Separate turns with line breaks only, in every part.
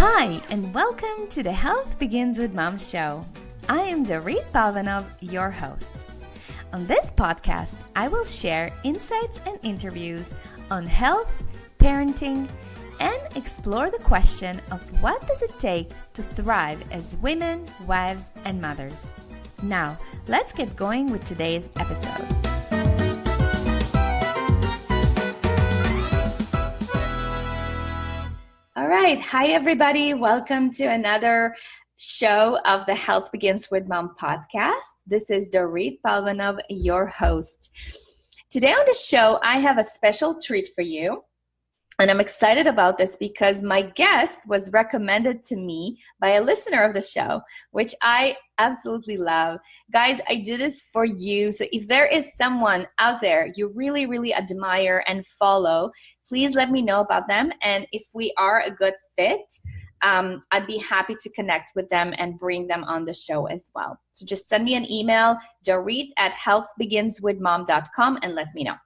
Hi, and welcome to the Health Begins with Mom show. I am Dorit Palvanov, your host. On this podcast, I will share insights and interviews on health, parenting, and explore the question of what does it take to thrive as women, wives, and mothers. Now, let's get going with today's episode. All right. Hi, everybody. Welcome to another show of the Health Begins with Mom podcast. This is Dorit Palvanov, your host. Today on the show, I have a special treat for you. And I'm excited about this because my guest was recommended to me by a listener of the show, which I absolutely love. Guys, I do this for you. So if there is someone out there you really, really admire and follow, please let me know about them. And if we are a good fit, I'd be happy to connect with them and bring them on the show as well. So just send me an email, dorit@healthbeginswithmom.com, and let me know.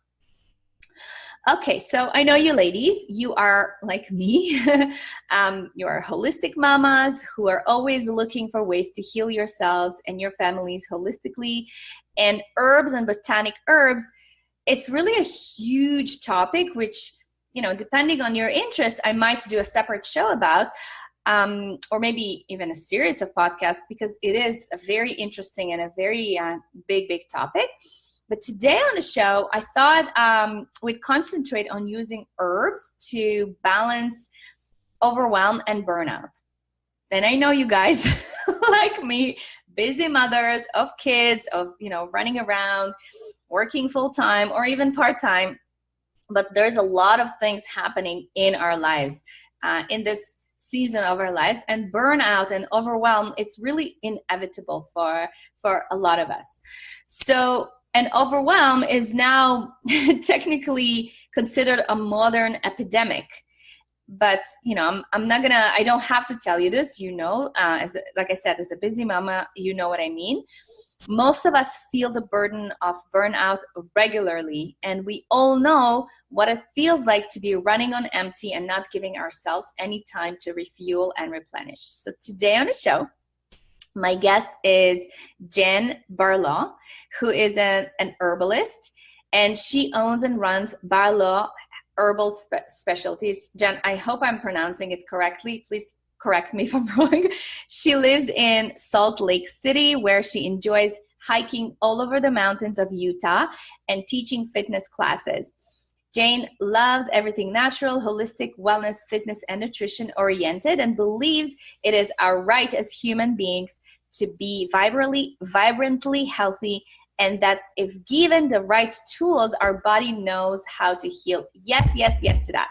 Okay, so I know you ladies, you are like me. You are holistic mamas who are always looking for ways to heal yourselves and your families holistically. And herbs and botanic herbs, it's really a huge topic, which, depending on your interest, I might do a separate show about, or maybe even a series of podcasts, because it is a very interesting and a very big topic. But today on the show, I thought we'd concentrate on using herbs to balance overwhelm and burnout. And I know you guys, like me, busy mothers of kids, of running around, working full-time or even part-time. But there's a lot of things happening in our lives, in this season of our lives. And burnout and overwhelm, it's really inevitable for a lot of us. And overwhelm is now technically considered a modern epidemic. But, I don't have to tell you this, like I said, as a busy mama, you know what I mean. Most of us feel the burden of burnout regularly, and we all know what it feels like to be running on empty and not giving ourselves any time to refuel and replenish. So today on the show, my guest is Jen Barlaw, who is an herbalist, and she owns and runs Barlaw Herbal Specialties. Jen, I hope I'm pronouncing it correctly. Please correct me if I'm wrong. She lives in Salt Lake City, where she enjoys hiking all over the mountains of Utah and teaching fitness classes. Jane loves everything natural, holistic, wellness, fitness, and nutrition oriented, and believes it is our right as human beings to be vibrantly healthy, and that if given the right tools, our body knows how to heal. Yes to that.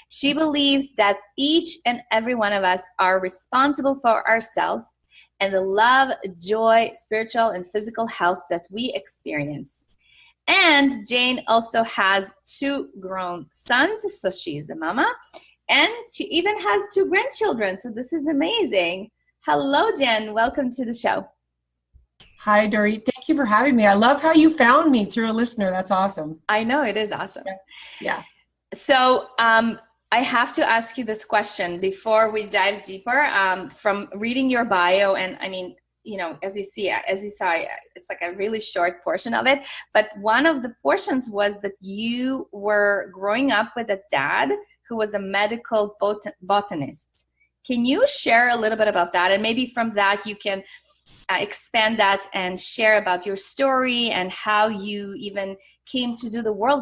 She believes that each and every one of us are responsible for ourselves and the love, joy, spiritual, and physical health that we experience. And Jane also has 2 grown sons, so she's a mama, and she even has 2 grandchildren, so this is amazing. Hello, Jen. Welcome to the show.
Hi, Dorit. Thank you for having me. I love how you found me through a listener. That's awesome.
I know, it is awesome.
Yeah.
So I have to ask you this question before we dive deeper. From reading your bio, and as you saw, it's like a really short portion of it. But one of the portions was that you were growing up with a dad who was a medical botanist. Can you share a little bit about that? And maybe from that you can expand that and share about your story and how you even came to do the work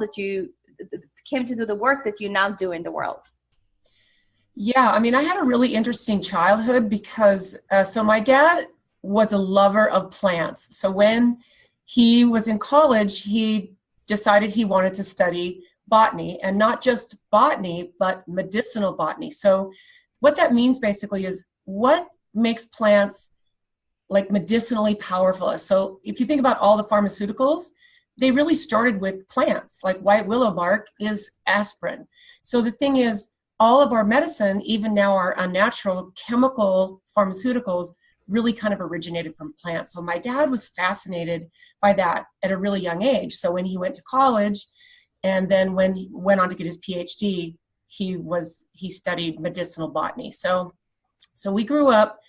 that you now do in the world.
Yeah, I had a really interesting childhood because so my dad was a lover of plants. So when he was in college, he decided he wanted to study botany, and not just botany, but medicinal botany. So what that means basically is what makes plants like medicinally powerful. So if you think about all the pharmaceuticals, they really started with plants. Like white willow bark is aspirin. So the thing is, all of our medicine, even now our unnatural chemical pharmaceuticals, really kind of originated from plants. So my dad was fascinated by that at a really young age. So when he went to college, and then when he went on to get his PhD, he studied medicinal botany. So So we grew up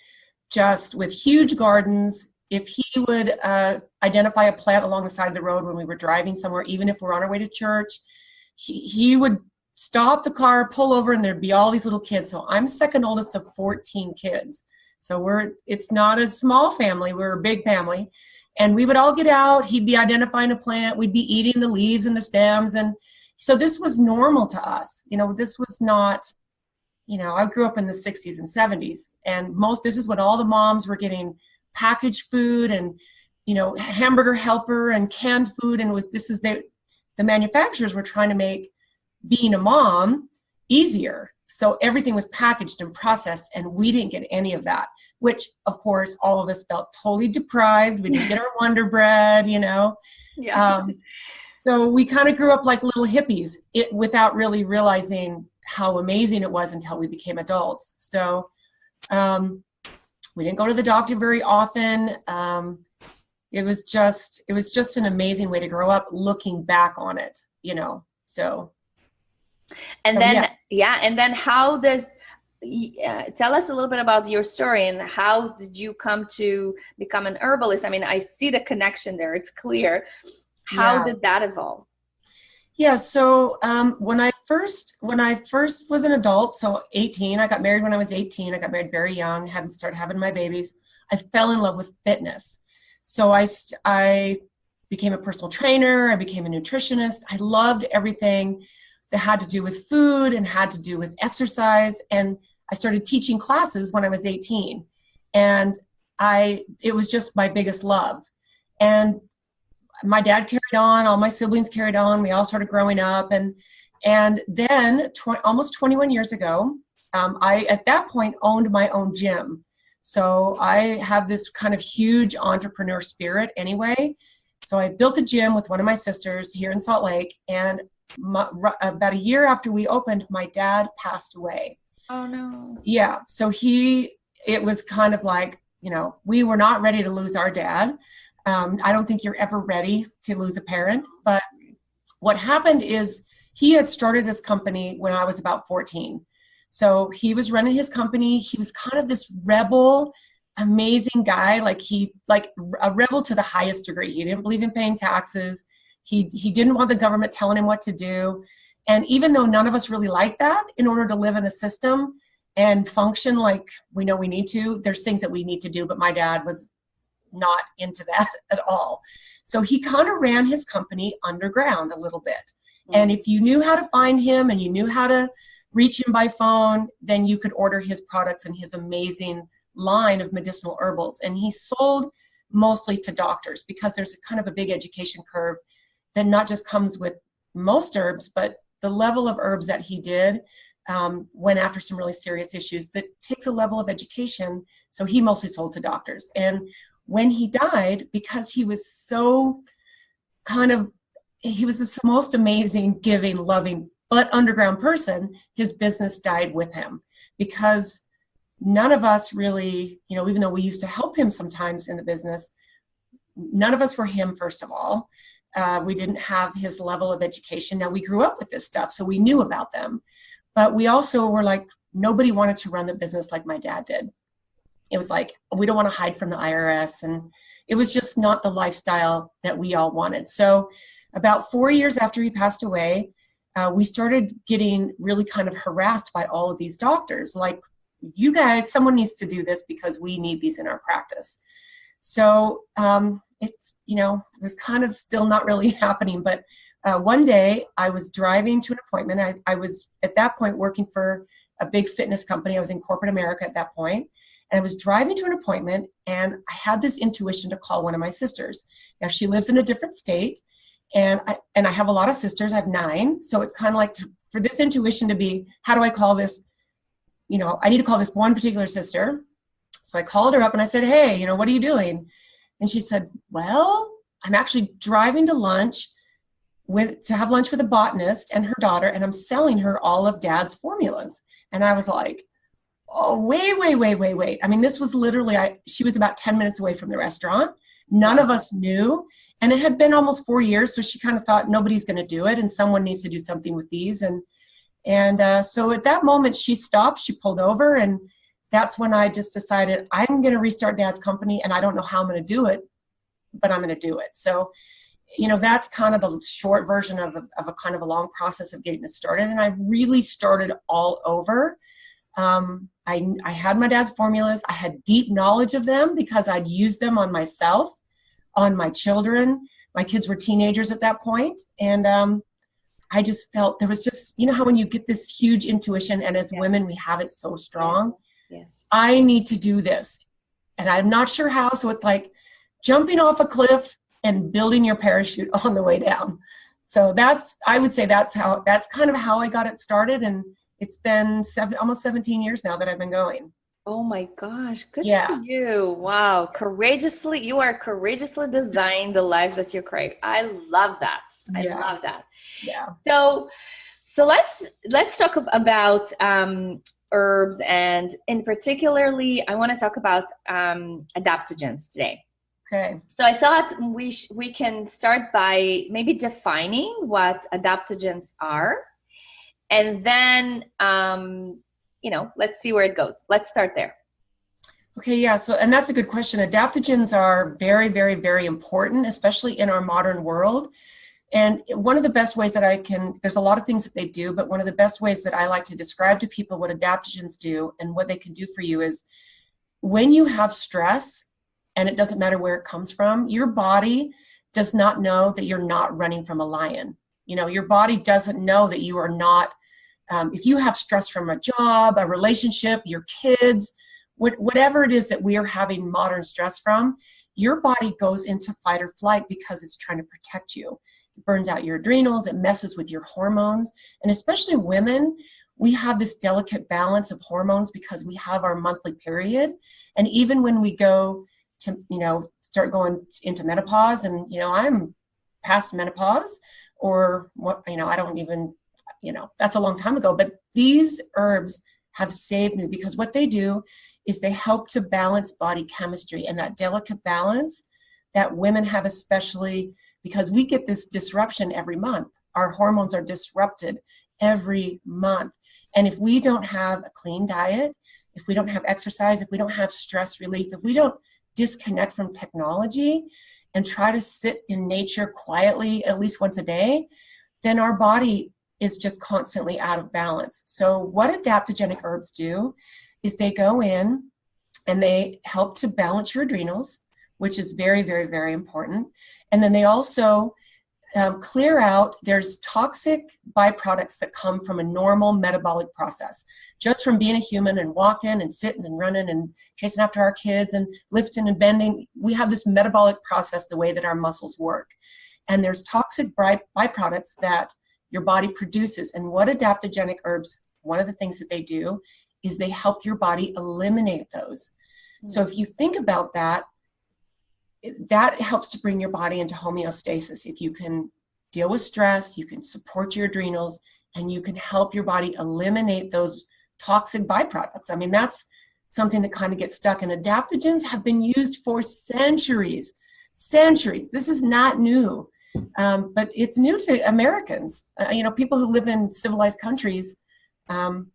just with huge gardens. If he would identify a plant along the side of the road when we were driving somewhere, even if we're on our way to church, he would stop the car, pull over, and there'd be all these little kids. So I'm second oldest of 14 kids. So it's not a small family, we're a big family. And we would all get out, he'd be identifying a plant, we'd be eating the leaves and the stems. And so this was normal to us. This was not, I grew up in the 60s and 70s, and this is when all the moms were getting packaged food and, hamburger helper and canned food. And the manufacturers were trying to make being a mom easier. So everything was packaged and processed, and we didn't get any of that, which of course all of us felt totally deprived. We didn't get our Wonder Bread,
Yeah.
So we kind of grew up like little hippies without really realizing how amazing it was until we became adults. So we didn't go to the doctor very often. It was just an amazing way to grow up looking back on it, so.
And then how does, tell us a little bit about your story and how did you come to become an herbalist? I mean, I see the connection there. It's clear. How did that evolve?
Yeah. So when I first was an adult, so 18, I got married when I was 18. I got married very young, started having my babies. I fell in love with fitness. So I became a personal trainer. I became a nutritionist. I loved everything that had to do with food and had to do with exercise. And I started teaching classes when I was 18. And it was just my biggest love. And my dad carried on, all my siblings carried on. We all started growing up. And then almost 21 years ago, I, at that point, owned my own gym. So I have this kind of huge entrepreneur spirit anyway. So I built a gym with one of my sisters here in Salt Lake, and about a year after we opened, my dad passed away.
Oh no.
Yeah. So it was kind of like, we were not ready to lose our dad. I don't think you're ever ready to lose a parent, but what happened is he had started his company when I was about 14. So he was running his company. He was kind of this rebel, amazing guy. Like a rebel to the highest degree. He didn't believe in paying taxes. He didn't want the government telling him what to do. And even though none of us really like that, in order to live in the system and function like we know we need to, there's things that we need to do, but my dad was not into that at all. So he kind of ran his company underground a little bit. Mm-hmm. And if you knew how to find him and you knew how to reach him by phone, then you could order his products and his amazing line of medicinal herbals. And he sold mostly to doctors because there's a kind of a big education curve that not just comes with most herbs, but the level of herbs that he did went after some really serious issues that takes a level of education. So he mostly sold to doctors. And when he died, because he was so he was the most amazing, giving, loving, but underground person, his business died with him because none of us really, even though we used to help him sometimes in the business, none of us were him, first of all. We didn't have his level of education. Now, we grew up with this stuff, so we knew about them. But we also were like, nobody wanted to run the business like my dad did. It was like, we don't want to hide from the IRS. And it was just not the lifestyle that we all wanted. So about 4 years after he passed away, we started getting really kind of harassed by all of these doctors. Like, you guys, someone needs to do this because we need these in our practice. So it was kind of still not really happening. But one day I was driving to an appointment. I was at that point working for a big fitness company. I was in corporate America at that point. And I was driving to an appointment, and I had this intuition to call one of my sisters. Now, she lives in a different state, and I have a lot of sisters. I have 9. So it's kind of like for this intuition to be, how do I call this? I need to call this one particular sister. So I called her up and I said, hey, what are you doing? And she said, well, I'm actually driving to lunch to have lunch with a botanist and her daughter, and I'm selling her all of Dad's formulas. And I was like, oh, wait. I mean, this was literally, she was about 10 minutes away from the restaurant. None of us knew. And it had been almost 4 years. So she kind of thought, nobody's going to do it, and someone needs to do something with these. And so at that moment, she stopped, she pulled over, and that's when I just decided I'm going to restart Dad's company, and I don't know how I'm going to do it, but I'm going to do it. So, that's kind of the short version of a kind of a long process of getting it started. And I really started all over. I had my dad's formulas. I had deep knowledge of them because I'd used them on myself, on my children. My kids were teenagers at that point. And I just felt there was just, how when you get this huge intuition, and as women, we have it so strong.
Yes.
I need to do this. And I'm not sure how. So it's like jumping off a cliff and building your parachute on the way down. So I would say that's kind of how I got it started. And it's been almost 17 years now that I've been going.
Oh my gosh. Good for you. Wow. You are courageously designing the life that you crave. I love that. I love that.
Yeah.
So let's talk about, herbs, and in particularly, I want to talk about, adaptogens today.
Okay.
So I thought we can start by maybe defining what adaptogens are, and then, let's see where it goes. Let's start there.
Okay. Yeah. So, and that's a good question. Adaptogens are very, very, very important, especially in our modern world. And one of the best ways that there's a lot of things that they do, but one of the best ways that I like to describe to people what adaptogens do and what they can do for you is when you have stress, and it doesn't matter where it comes from, your body does not know that you're not running from a lion. Your body doesn't know that you are not, if you have stress from a job, a relationship, your kids, whatever it is that we are having modern stress from, your body goes into fight or flight because it's trying to protect you. It burns out your adrenals, it messes with your hormones. And especially women, we have this delicate balance of hormones because we have our monthly period. And even when we go to, start going into menopause, and, I'm past menopause, or what, I don't even, that's a long time ago, but these herbs have saved me because what they do is they help to balance body chemistry, and that delicate balance that women have, especially because we get this disruption every month. Our hormones are disrupted every month. And if we don't have a clean diet, if we don't have exercise, if we don't have stress relief, if we don't disconnect from technology and try to sit in nature quietly at least once a day, then our body is just constantly out of balance. So what adaptogenic herbs do is they go in and they help to balance your adrenals, which is very, very, very important. And then they also clear out, there's toxic byproducts that come from a normal metabolic process. Just from being a human and walking and sitting and running and chasing after our kids and lifting and bending, we have this metabolic process, the way that our muscles work. And there's toxic byproducts that your body produces. And what adaptogenic herbs, one of the things that they do is they help your body eliminate those. So if you think about that, that helps to bring your body into homeostasis. If you can deal with stress, you can support your adrenals, and you can help your body eliminate those toxic byproducts. I mean, that's something that kind of gets stuck. And adaptogens have been used for centuries. This is not new, but it's new to Americans. People who live in civilized countries, we're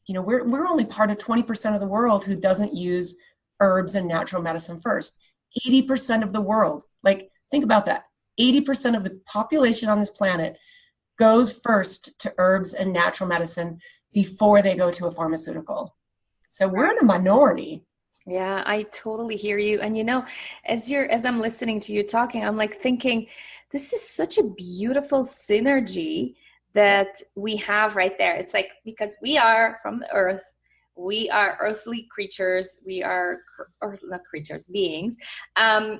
only part of 20% of the world who doesn't use herbs and natural medicine first. 80% of the world, think about that. 80% of the population on this planet goes first to herbs and natural medicine before they go to a pharmaceutical. So we're in a minority.
Yeah, I totally hear you. And as I'm listening to you talking, I'm thinking, this is such a beautiful synergy that we have right there. It's because we are from the earth, we are earthly creatures, we are not creatures, beings. And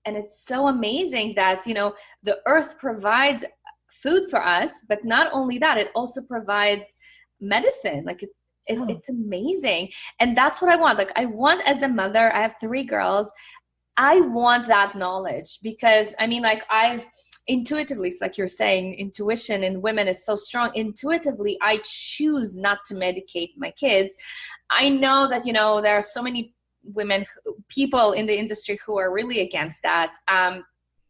it's so amazing that, the earth provides food for us, but not only that, it also provides medicine. It's amazing. And that's what I want. I want, as a mother, I have 3 girls, I want that knowledge because I've intuitively, it's like you're saying, intuition in women is so strong. Intuitively, I choose not to medicate my kids. I know that, there are so many people in the industry who are really against that.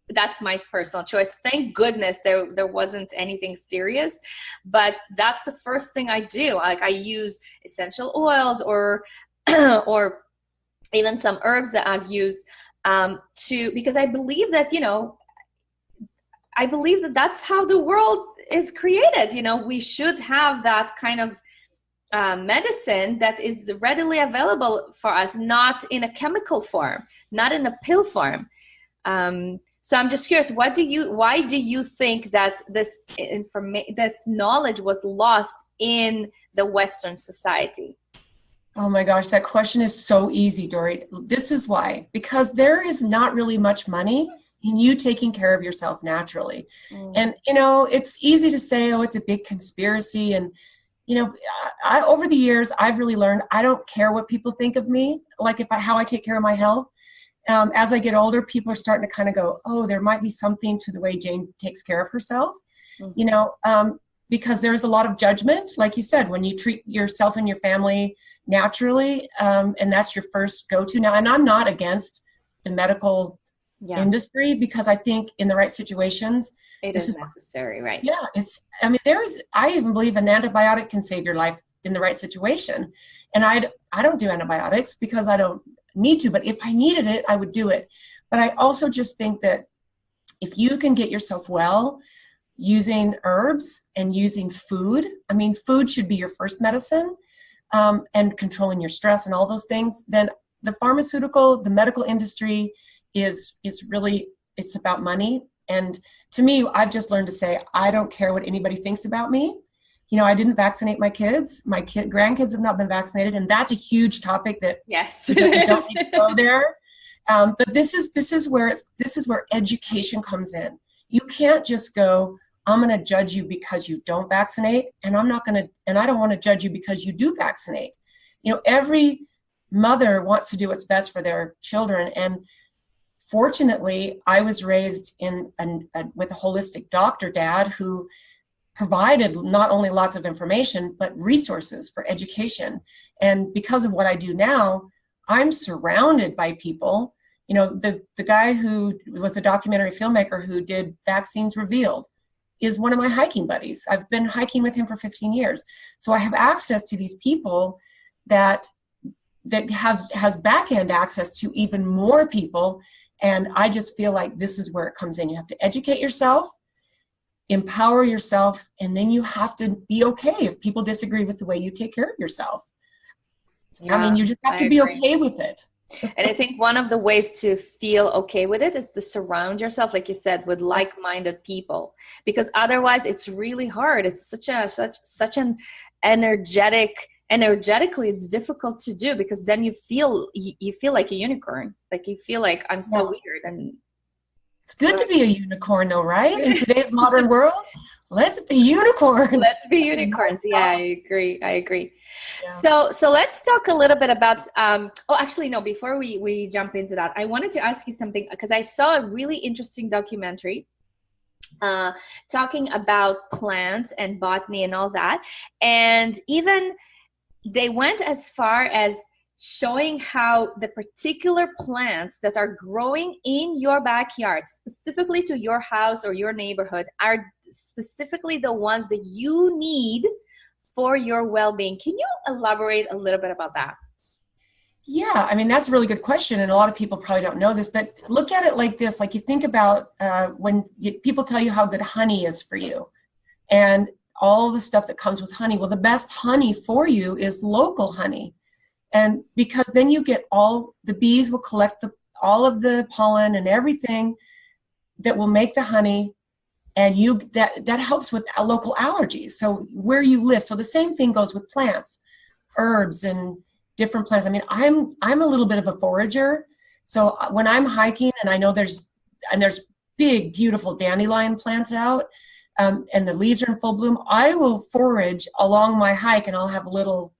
that's my personal choice. Thank goodness there wasn't anything serious, but that's the first thing I do. Like I use essential oils or or even some herbs that I've used because I believe that, I believe that that's how the world is created. We should have that kind of medicine that is readily available for us, not in a chemical form, not in a pill form. So I'm just curious, why do you think that this knowledge was lost in the Western society?
Oh my gosh, that question is so easy, Dory. This is why. Because there is not really much money in you taking care of yourself naturally. And, it's easy to say, oh, it's a big conspiracy. And, over the years, I've really learned I don't care what people think of me, like how I take care of my health. As I get older, people are starting to kind of go, oh, there might be something to the way Jane takes care of herself, because there's a lot of judgment, like you said, when you treat yourself and your family naturally, and that's your first go-to now. And I'm not against the medical industry, because I think in the right situations,
it is necessary, right?
Yeah, I even believe an antibiotic can save your life in the right situation. And I don't do antibiotics because I don't need to, but if I needed it, I would do it. But I also just think that if you can get yourself well using herbs and using food, food should be your first medicine, and controlling your stress and all those things, then the medical industry is really, it's about money. And to me, I've just learned to say, I don't care what anybody thinks about me. I didn't vaccinate my kids. My grandkids have not been vaccinated. And that's a huge topic that
yes,
we don't need to go there. But this is where education comes in. You can't just go, I'm going to judge you because you don't vaccinate. And I don't want to judge you because you do vaccinate. Every mother wants to do what's best for their children. And fortunately, I was raised with a holistic doctor dad who provided not only lots of information, but resources for education. And because of what I do now, I'm surrounded by people. The guy who was a documentary filmmaker who did Vaccines Revealed is one of my hiking buddies. I've been hiking with him for 15 years. So I have access to these people that has back-end access to even more people. And I just feel like this is where it comes in. You have to educate yourself, empower yourself, and then you have to be okay if people disagree with the way you take care of yourself.
Yeah,
you just have to be okay with it.
And I think one of the ways to feel okay with it is to surround yourself, like you said, with like-minded people, because otherwise it's really hard. It's such an energetically it's difficult to do, because then you feel like a unicorn. Like you feel like I'm so weird. And
it's good to be a unicorn though, right? In today's modern world, let's be unicorns.
Let's be unicorns. Yeah, I agree. Yeah. So let's talk a little bit about, before we jump into that, I wanted to ask you something, because I saw a really interesting documentary talking about plants and botany and all that. And even they went as far as showing how the particular plants that are growing in your backyard, specifically to your house or your neighborhood, are specifically the ones that you need for your well-being. Can you elaborate a little bit about that?
Yeah, that's a really good question, and a lot of people probably don't know this, but look at it like this. Like you think about people tell you how good honey is for you, and all the stuff that comes with honey. Well, the best honey for you is local honey. And because then you get the bees will collect all of the pollen and everything that will make the honey, and that helps with local allergies. So where you live. So the same thing goes with plants, herbs, and different plants. I'm a little bit of a forager. So when I'm hiking and I know there's big, beautiful dandelion plants out, and the leaves are in full bloom, I will forage along my hike, and I'll have a little,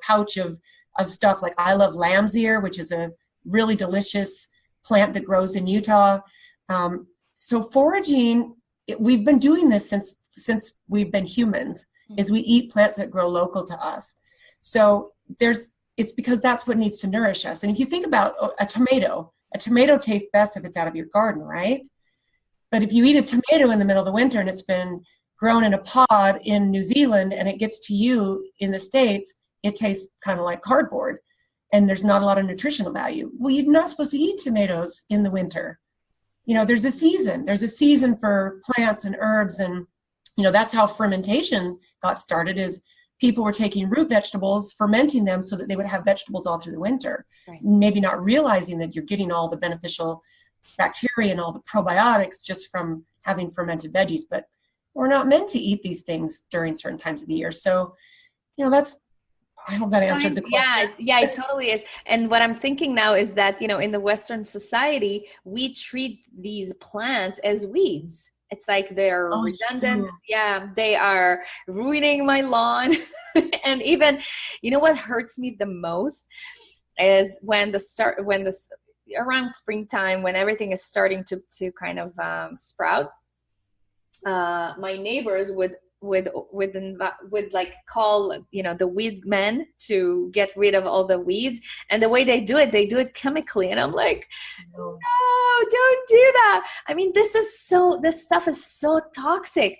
pouch of stuff. Like I love lamb's ear, which is a really delicious plant that grows in Utah. So foraging, we've been doing this since we've been humans, is we eat plants that grow local to us. So it's because that's what needs to nourish us. And if you think about a tomato tastes best if it's out of your garden, right? But if you eat a tomato in the middle of the winter and it's been grown in a pod in New Zealand and it gets to you in the States, it tastes kind of like cardboard and there's not a lot of nutritional value. Well, you're not supposed to eat tomatoes in the winter. You know, there's a season. There's a season for plants and herbs, and you know, that's how fermentation got started, is people were taking root vegetables, fermenting them so that they would have vegetables all through the winter. Right. Maybe not realizing that you're getting all the beneficial bacteria and all the probiotics just from having fermented veggies, but we're not meant to eat these things during certain times of the year. So, you know, I hope that answered the question.
Yeah, it totally is. And what I'm thinking now is that, you know, in the Western society, we treat these plants as weeds. It's like they're redundant. True. Yeah, they are ruining my lawn. And even, you know, what hurts me the most is around springtime, when everything is starting to kind of sprout. My neighbors would like call, you know, the weed men to get rid of all the weeds, and the way they do it chemically, and I'm like, no, don't do that. I mean, this stuff is so toxic,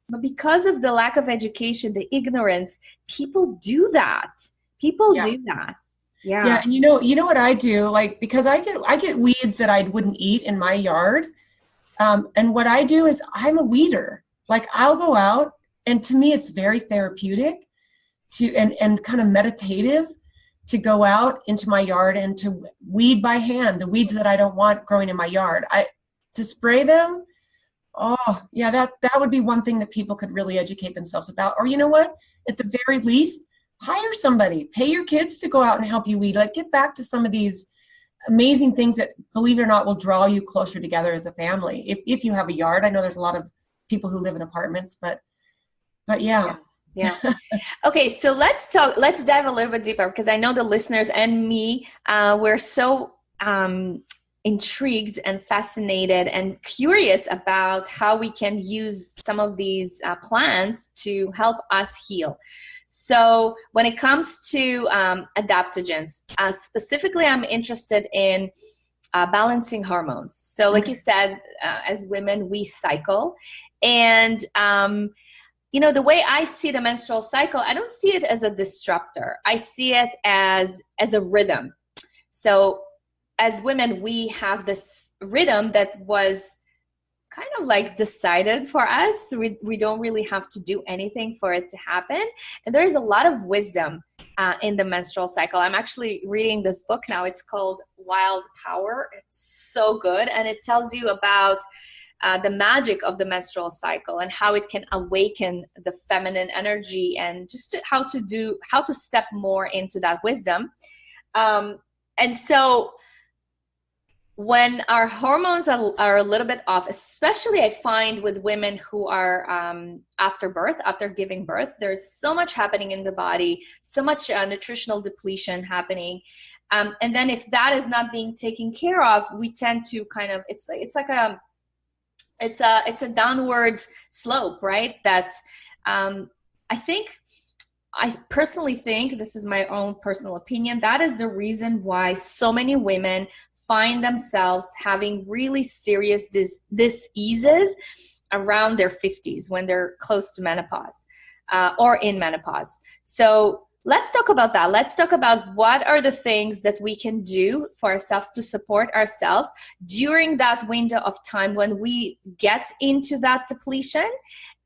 but because of the lack of education, the ignorance, people do that. Yeah,
and you know what I do, like, because I get weeds that I wouldn't eat in my yard, and what I do is I'm a weeder. Like, I'll go out, and to me, it's very therapeutic and kind of meditative to go out into my yard and to weed by hand the weeds that I don't want growing in my yard. To spray them, oh yeah, that would be one thing that people could really educate themselves about. Or you know what? At the very least, hire somebody, pay your kids to go out and help you weed. Like, get back to some of these amazing things that, believe it or not, will draw you closer together as a family. If you have a yard, I know there's a lot of people who live in apartments, but yeah.
Okay, so let's dive a little bit deeper, because I know the listeners and me, we're so intrigued and fascinated and curious about how we can use some of these plants to help us heal. So when it comes to adaptogens, specifically, I'm interested in balancing hormones. So like you said, as women, we cycle, and you know, the way I see the menstrual cycle, I don't see it as a disruptor. I see it as a rhythm. So as women, we have this rhythm that was kind of like decided for us. We don't really have to do anything for it to happen. And there's a lot of wisdom in the menstrual cycle. I'm actually reading this book now. It's called Wild Power. It's so good. And it tells you about the magic of the menstrual cycle and how it can awaken the feminine energy, and just how to step more into that wisdom. And so when our hormones are a little bit off, especially I find with women who are after giving birth, there's so much happening in the body, so much nutritional depletion happening. And then if that is not being taken care of, we tend to kind of, it's a downward slope, right? That I personally think, this is my own personal opinion, that is the reason why so many women find themselves having really serious diseases around their 50s, when they're close to menopause or in menopause. So let's talk about that. Let's talk about what are the things that we can do for ourselves to support ourselves during that window of time when we get into that depletion,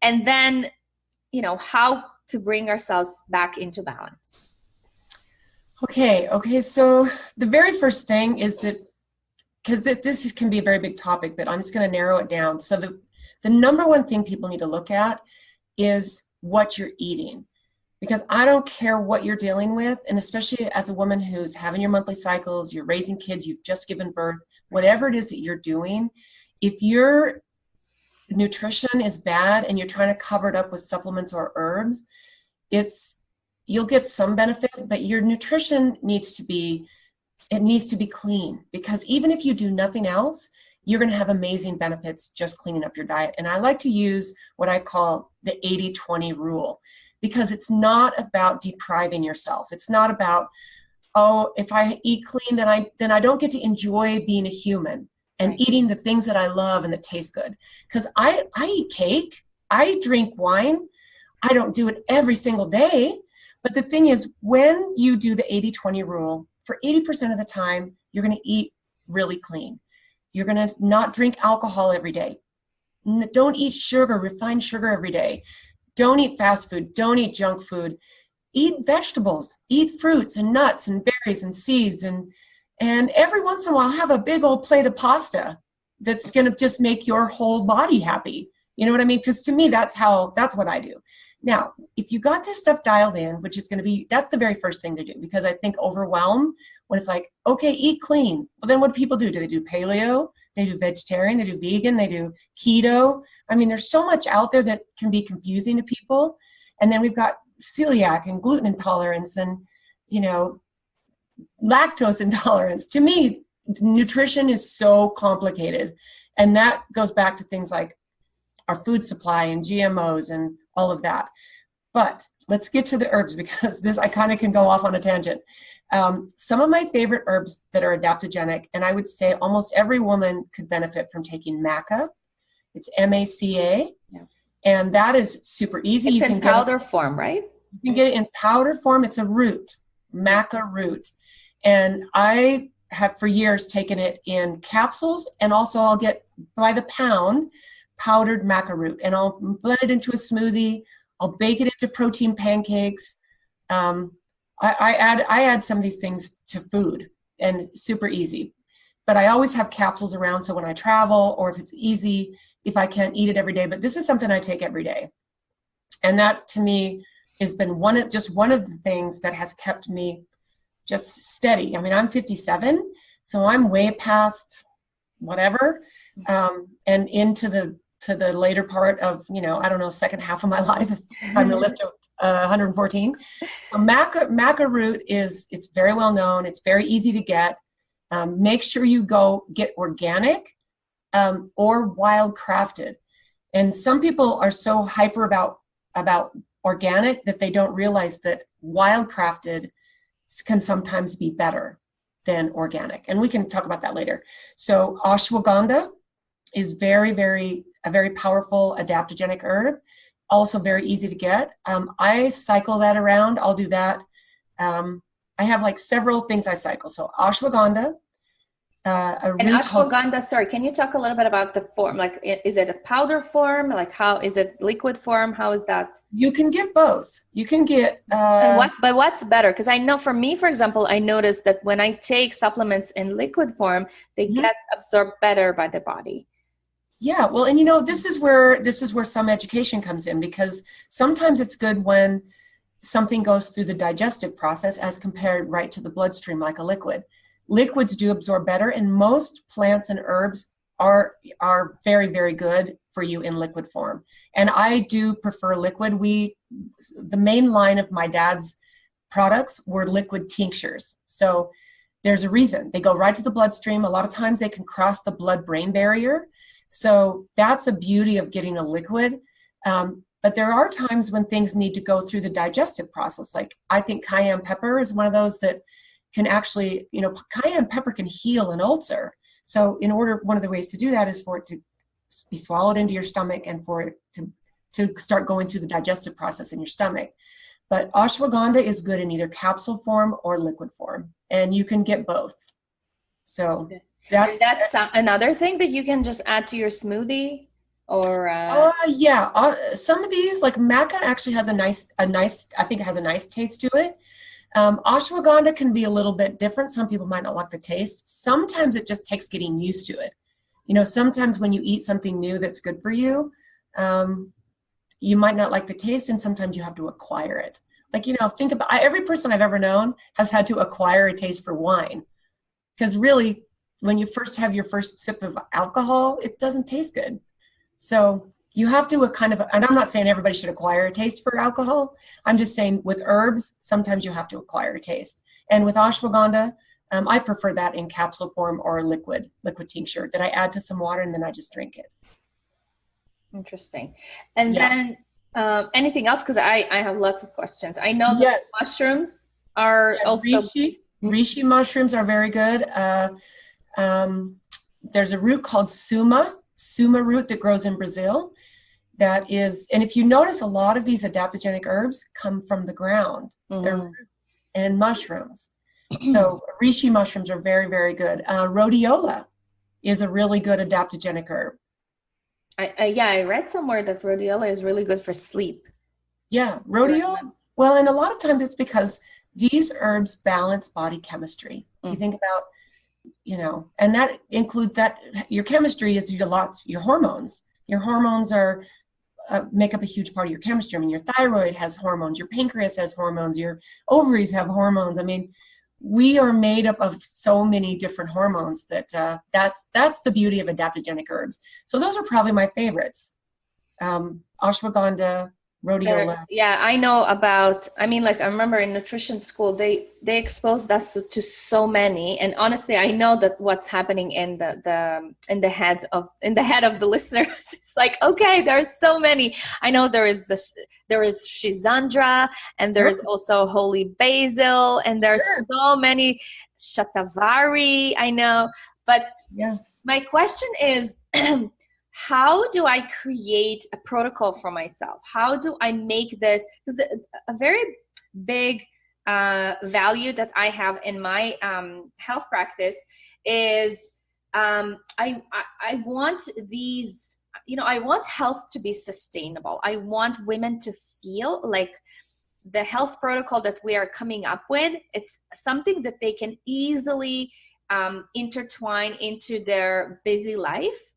and then, you know, how to bring ourselves back into balance.
Okay. So the very first thing is that, because this can be a very big topic, but I'm just going to narrow it down. So the number one thing people need to look at is what you're eating. Because I don't care what you're dealing with, and especially as a woman who's having your monthly cycles, you're raising kids, you've just given birth, whatever it is that you're doing, if your nutrition is bad and you're trying to cover it up with supplements or herbs, you'll get some benefit, but your nutrition needs to be clean. Because even if you do nothing else, you're going to have amazing benefits just cleaning up your diet. And I like to use what I call the 80-20 rule. Because it's not about depriving yourself. It's not about, oh, if I eat clean, then I don't get to enjoy being a human. and
Right.
eating the things that I love and that taste good. Because I eat cake, I drink wine. I don't do it every single day. But the thing is, when you do the 80-20 rule, for 80% of the time, you're going to eat really clean. You're going to not drink alcohol every day. Don't eat sugar, refined sugar every day. Don't eat fast food. Don't eat junk food. Eat vegetables. Eat fruits and nuts and berries and seeds. And every once in a while, have a big old plate of pasta that's going to just make your whole body happy. You know what I mean? Because to me, that's what I do. Now, if you got this stuff dialed in, which is going to be, that's the very first thing to do, because I think overwhelm, when it's like, okay, eat clean. Well, then what do people do? Do they do paleo? They do vegetarian, they do vegan, they do keto. I mean, there's so much out there that can be confusing to people. And then we've got celiac and gluten intolerance and, lactose intolerance. To me, nutrition is so complicated. And that goes back to things like our food supply and GMOs and all of that. But let's get to the herbs, because this, I kind of can go off on a tangent. Some of my favorite herbs that are adaptogenic, and I would say almost every woman could benefit from taking maca. It's Maca,
Yeah.
and that is super easy.
It's
you
in powder form, right?
You can get it in powder form. It's a root, maca root. And I have for years taken it in capsules, and also I'll get by the pound powdered maca root, and I'll blend it into a smoothie. I'll bake it into protein pancakes. I add some of these things to food, and super easy. But I always have capsules around, so when I travel, or if it's easy, if I can't eat it every day. But this is something I take every day. And that, to me, has been one of the things that has kept me just steady. I mean, I'm 57, so I'm way past whatever, and into the later part of, second half of my life, if I'm going to live to 114. So maca root it's very well known. It's very easy to get. Make sure you go get organic or wild crafted. And some people are so hyper about organic that they don't realize that wild crafted can sometimes be better than organic. And we can talk about that later. So ashwagandha is a very powerful adaptogenic herb, also very easy to get. I cycle that around. I'll do that. I have like several things I cycle. So ashwagandha,
sorry, can you talk a little bit about the form? Like, is it a powder form? Like, how is it liquid form? How is that?
You can get both. You can get.
But what's better? Because I know, for me, for example, I noticed that when I take supplements in liquid form, they get absorbed better by the body.
Yeah, well, and this is where some education comes in, because sometimes it's good when something goes through the digestive process as compared right to the bloodstream like a liquid. Liquids do absorb better, and most plants and herbs are very, very good for you in liquid form. And I do prefer liquid. The main line of my dad's products were liquid tinctures. So there's a reason. They go right to the bloodstream. A lot of times they can cross the blood-brain barrier. So that's a beauty of getting a liquid. But there are times when things need to go through the digestive process. Like, I think cayenne pepper is one of those that can actually, cayenne pepper can heal an ulcer. So one of the ways to do that is for it to be swallowed into your stomach, and for it to start going through the digestive process in your stomach. But ashwagandha is good in either capsule form or liquid form, and you can get both. So that's
another thing that you can just add to your smoothie, or
some of these, like maca, actually has a nice I think it has a nice taste to it. Ashwagandha can be a little bit different. Some people might not like the taste. Sometimes it just takes getting used to it. Sometimes when you eat something new that's good for you, you might not like the taste, and sometimes you have to acquire it. Like, think about every person I've ever known has had to acquire a taste for wine. Because really, when you first have your first sip of alcohol, it doesn't taste good. So you have to and I'm not saying everybody should acquire a taste for alcohol. I'm just saying with herbs, sometimes you have to acquire a taste. And with ashwagandha, I prefer that in capsule form or liquid tincture that I add to some water, and then I just drink it.
Interesting. And then anything else? Because I have lots of questions. I know that mushrooms are also...
Reishi mushrooms are very good. there's a root called suma root that grows in Brazil. That is, and if you notice, a lot of these adaptogenic herbs come from the ground. They're and mushrooms. So reishi mushrooms are very, very good. Rhodiola is a really good adaptogenic herb.
I read somewhere that rhodiola is really good for sleep.
Yeah, rhodiola. Well, and a lot of times it's because these herbs balance body chemistry. You think about, you know, and that includes that your chemistry is your hormones. Your hormones are make up a huge part of your chemistry. I mean, your thyroid has hormones, your pancreas has hormones, your ovaries have hormones. I mean, we are made up of so many different hormones that that's the beauty of adaptogenic herbs. So those are probably my favorites. Ashwagandha, rhodiola.
Yeah, I know about, I mean, like I remember in nutrition school, they exposed us to so many, and honestly, I know that what's happening in the head of the listeners. It's like, okay, there's so many. I know there is Shizandra, and there's also holy basil, and there's so many shatavari. I know, but my question is. How do I create a protocol for myself? How do I make this? Because a very big value that I have in my health practice is I want these, you know, I want health to be sustainable. I want women to feel like the health protocol that we are coming up with, it's something that they can easily intertwine into their busy life.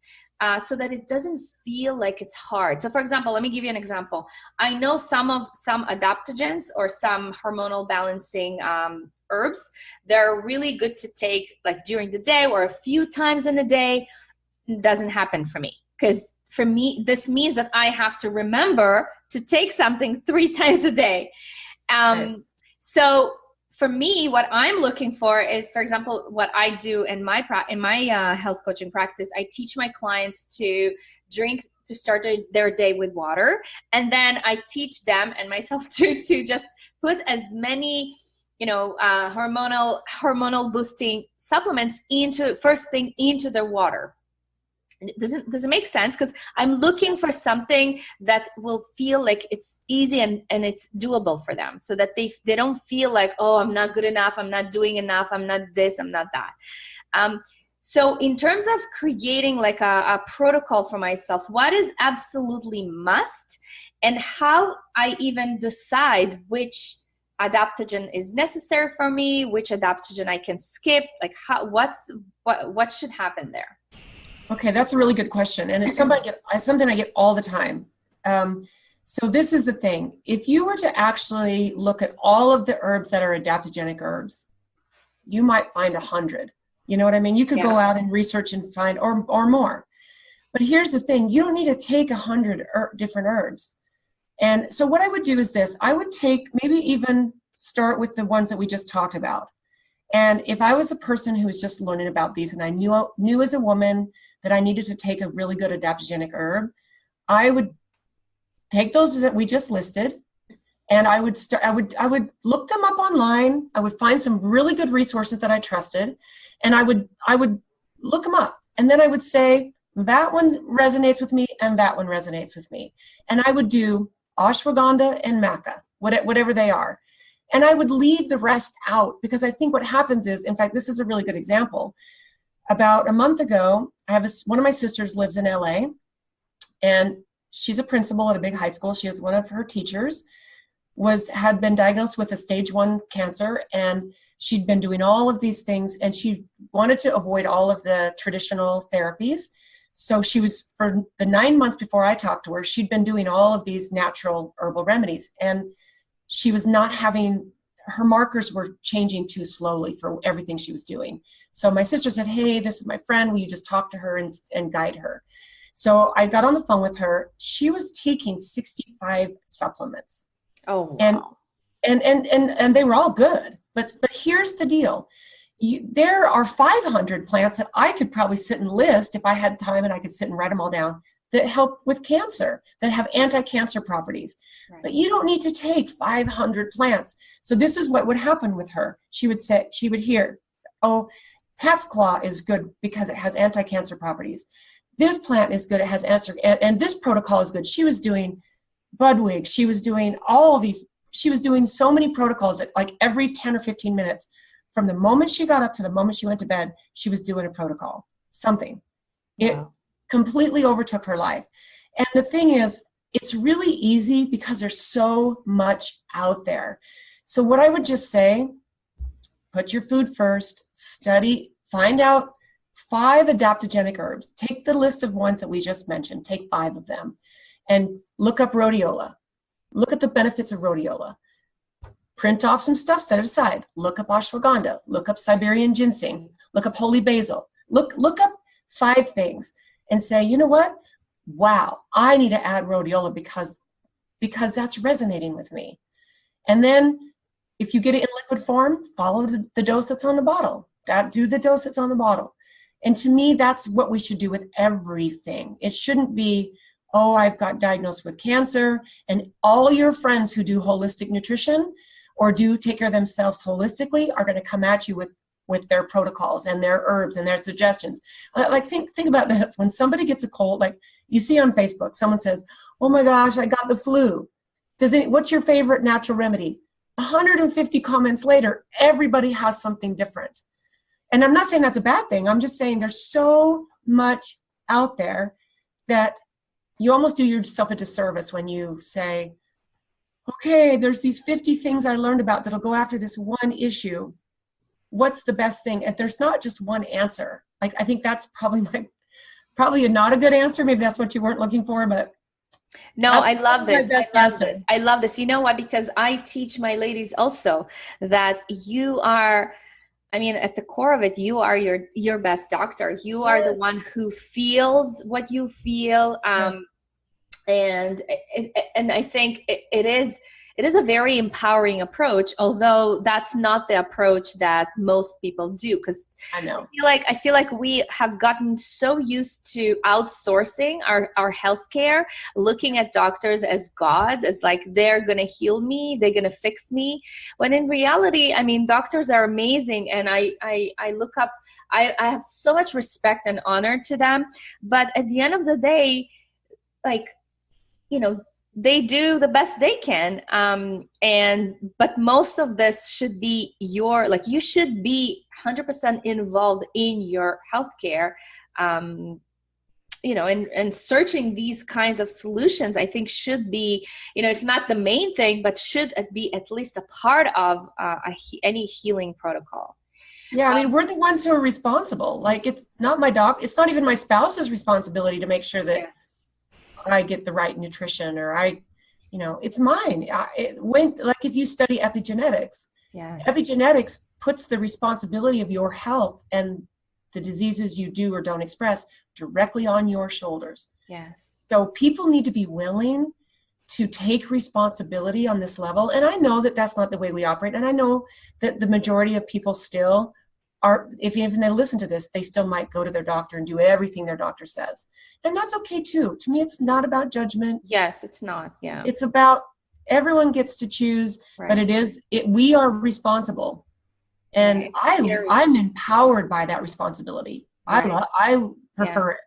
So that it doesn't feel like it's hard. So for example, let me give you an example. I know some adaptogens or some hormonal balancing herbs, they're really good to take like during the day or a few times in a day. It doesn't happen for me, because for me, this means that I have to remember to take something 3 times a day. So for me, what I'm looking for is, for example, what I do in my health coaching practice, I teach my clients to start their day with water. And then I teach them and myself to just put as many, you know, hormonal boosting supplements first thing into their water. Does it make sense? Because I'm looking for something that will feel like it's easy and it's doable for them, so that they don't feel like, oh, I'm not good enough, I'm not doing enough, I'm not this, I'm not that. So in terms of creating like a protocol for myself, what is absolutely must, and how I even decide which adaptogen is necessary for me, which adaptogen I can skip, like what should happen there?
Okay, that's a really good question, and it's something I get all the time. So this is the thing. If you were to actually look at all of the herbs that are adaptogenic herbs, you might find 100. You know what I mean? You could go out and research and find, or more. But here's the thing. You don't need to take 100 different herbs. And so what I would do is this. I would maybe even start with the ones that we just talked about. And if I was a person who was just learning about these, and I knew as a woman that I needed to take a really good adaptogenic herb, I would take those that we just listed, and I would look them up online. I would find some really good resources that I trusted, and I would look them up, and then I would say, that one resonates with me, and that one resonates with me. And I would do ashwagandha and maca, whatever they are. And I would leave the rest out, because I think what happens is, in fact, this is a really good example. About a month ago, one of my sisters lives in LA, and she's a principal at a big high school. She has one of her teachers had been diagnosed with a stage 1 cancer, and she'd been doing all of these things, and she wanted to avoid all of the traditional therapies. So she was, for the 9 months before I talked to her, she'd been doing all of these natural herbal remedies, and she was not her markers were changing too slowly for everything she was doing. So my sister said, hey, this is my friend. Will you just talk to her and guide her? So I got on the phone with her. She was taking 65 supplements.
Oh, wow.
And they were all good. But here's the deal. There are 500 plants that I could probably sit and list if I had time, and I could sit and write them all down, that help with cancer, that have anti-cancer properties. Right. But you don't need to take 500 plants. So this is what would happen with her. She would hear, oh, Cat's claw is good because it has anti-cancer properties. This plant is good. It has answer, and this protocol is good. She was doing Budwig. She was doing all of these. She was doing so many protocols that like every 10 or 15 minutes, from the moment she got up to the moment she went to bed, she was doing a protocol, something. It completely overtook her life. And the thing is, it's really easy because there's so much out there. So what I would just say, put your food first, study, find out 5 adaptogenic herbs. Take the list of ones that we just mentioned, take 5 of them, and look up rhodiola. Look at the benefits of rhodiola. Print off some stuff, set it aside. Look up ashwagandha. Look up Siberian ginseng. Look up holy basil. Look up 5 things and say, you know what? Wow, I need to add rhodiola because that's resonating with me. And then if you get it in liquid form, follow the dose that's on the bottle. Do the dose that's on the bottle. And to me, that's what we should do with everything. It shouldn't be, oh, I've got diagnosed with cancer, and all your friends who do holistic nutrition or do take care of themselves holistically are going to come at you with their protocols and their herbs and their suggestions. Like think about this. When somebody gets a cold, like you see on Facebook, someone says, oh my gosh, I got the flu. What's your favorite natural remedy? 150 comments later, everybody has something different. And I'm not saying that's a bad thing. I'm just saying there's so much out there that you almost do yourself a disservice when you say, okay, there's these 50 things I learned about that'll go after this one issue. What's the best thing? And there's not just one answer. Like, I think that's probably not a good answer. Maybe that's what you weren't looking for, but
no, I love this. I love this. You know what? Because I teach my ladies also that you are, I mean, at the core of it, you are your best doctor. You are the one who feels what you feel. And I think it is a very empowering approach, although that's not the approach that most people do. Because I feel like we have gotten so used to outsourcing our healthcare, looking at doctors as gods, as like they're gonna heal me, they're gonna fix me. When in reality, I mean, doctors are amazing, and I look up. I have so much respect and honor to them. But at the end of the day, like, you know, they do the best they can. But most of this should be you should be 100% involved in your healthcare, and searching these kinds of solutions, I think should be, if not the main thing, but should be at least a part of any healing protocol.
Yeah, I mean, we're the ones who are responsible. Like, it's not it's not even my spouse's responsibility to make sure that I get the right nutrition, or it's mine. If you study epigenetics, epigenetics puts the responsibility of your health and the diseases you do or don't express directly on your shoulders. Yes. So people need to be willing to take responsibility on this level. And I know that that's not the way we operate. And I know that the majority of people still are, if even they listen to this, they still might go to their doctor and do everything their doctor says. And that's okay too. To me, it's not about judgment.
Yes, it's not. Yeah.
It's about everyone gets to choose, but we are responsible. And I'm empowered by that responsibility. Right. I prefer it.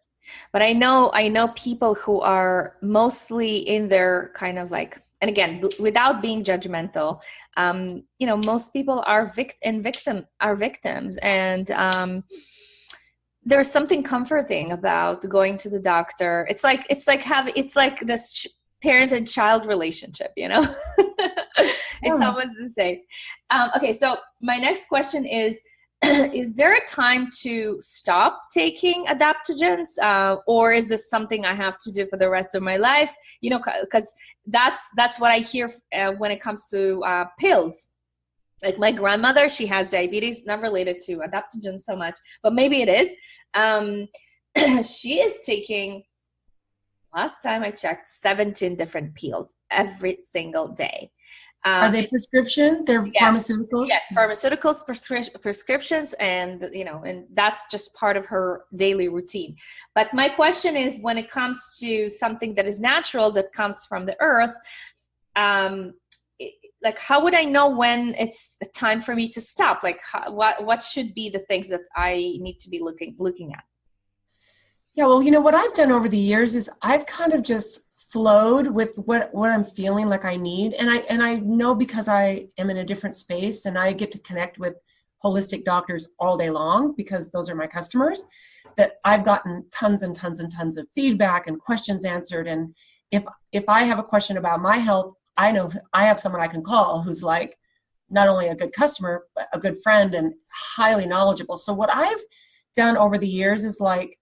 But I know people who are mostly in their kind of like, and again, without being judgmental, most people are victims, and there's something comforting about going to the doctor. It's like this parent and child relationship, It's almost the same. Okay, so my next question is there a time to stop taking adaptogens, or is this something I have to do for the rest of my life? Because that's what I hear when it comes to pills. Like my grandmother, she has diabetes, not related to adaptogens so much, but maybe it is. She is taking, last time I checked, 17 different pills every single day.
Are they prescription? They're pharmaceuticals?
Yes, pharmaceuticals, prescriptions, and and that's just part of her daily routine. But my question is, when it comes to something that is natural, that comes from the earth, like, how would I know when it's time for me to stop? Like, what should be the things that I need to be looking at?
Yeah, well, what I've done over the years is I've kind of just flowed with what I'm feeling like I need. And I know, because I am in a different space and I get to connect with holistic doctors all day long, because those are my customers, that I've gotten tons and tons and tons of feedback and questions answered. And if I have a question about my health, I know I have someone I can call who's like not only a good customer, but a good friend and highly knowledgeable. So what I've done over the years is like,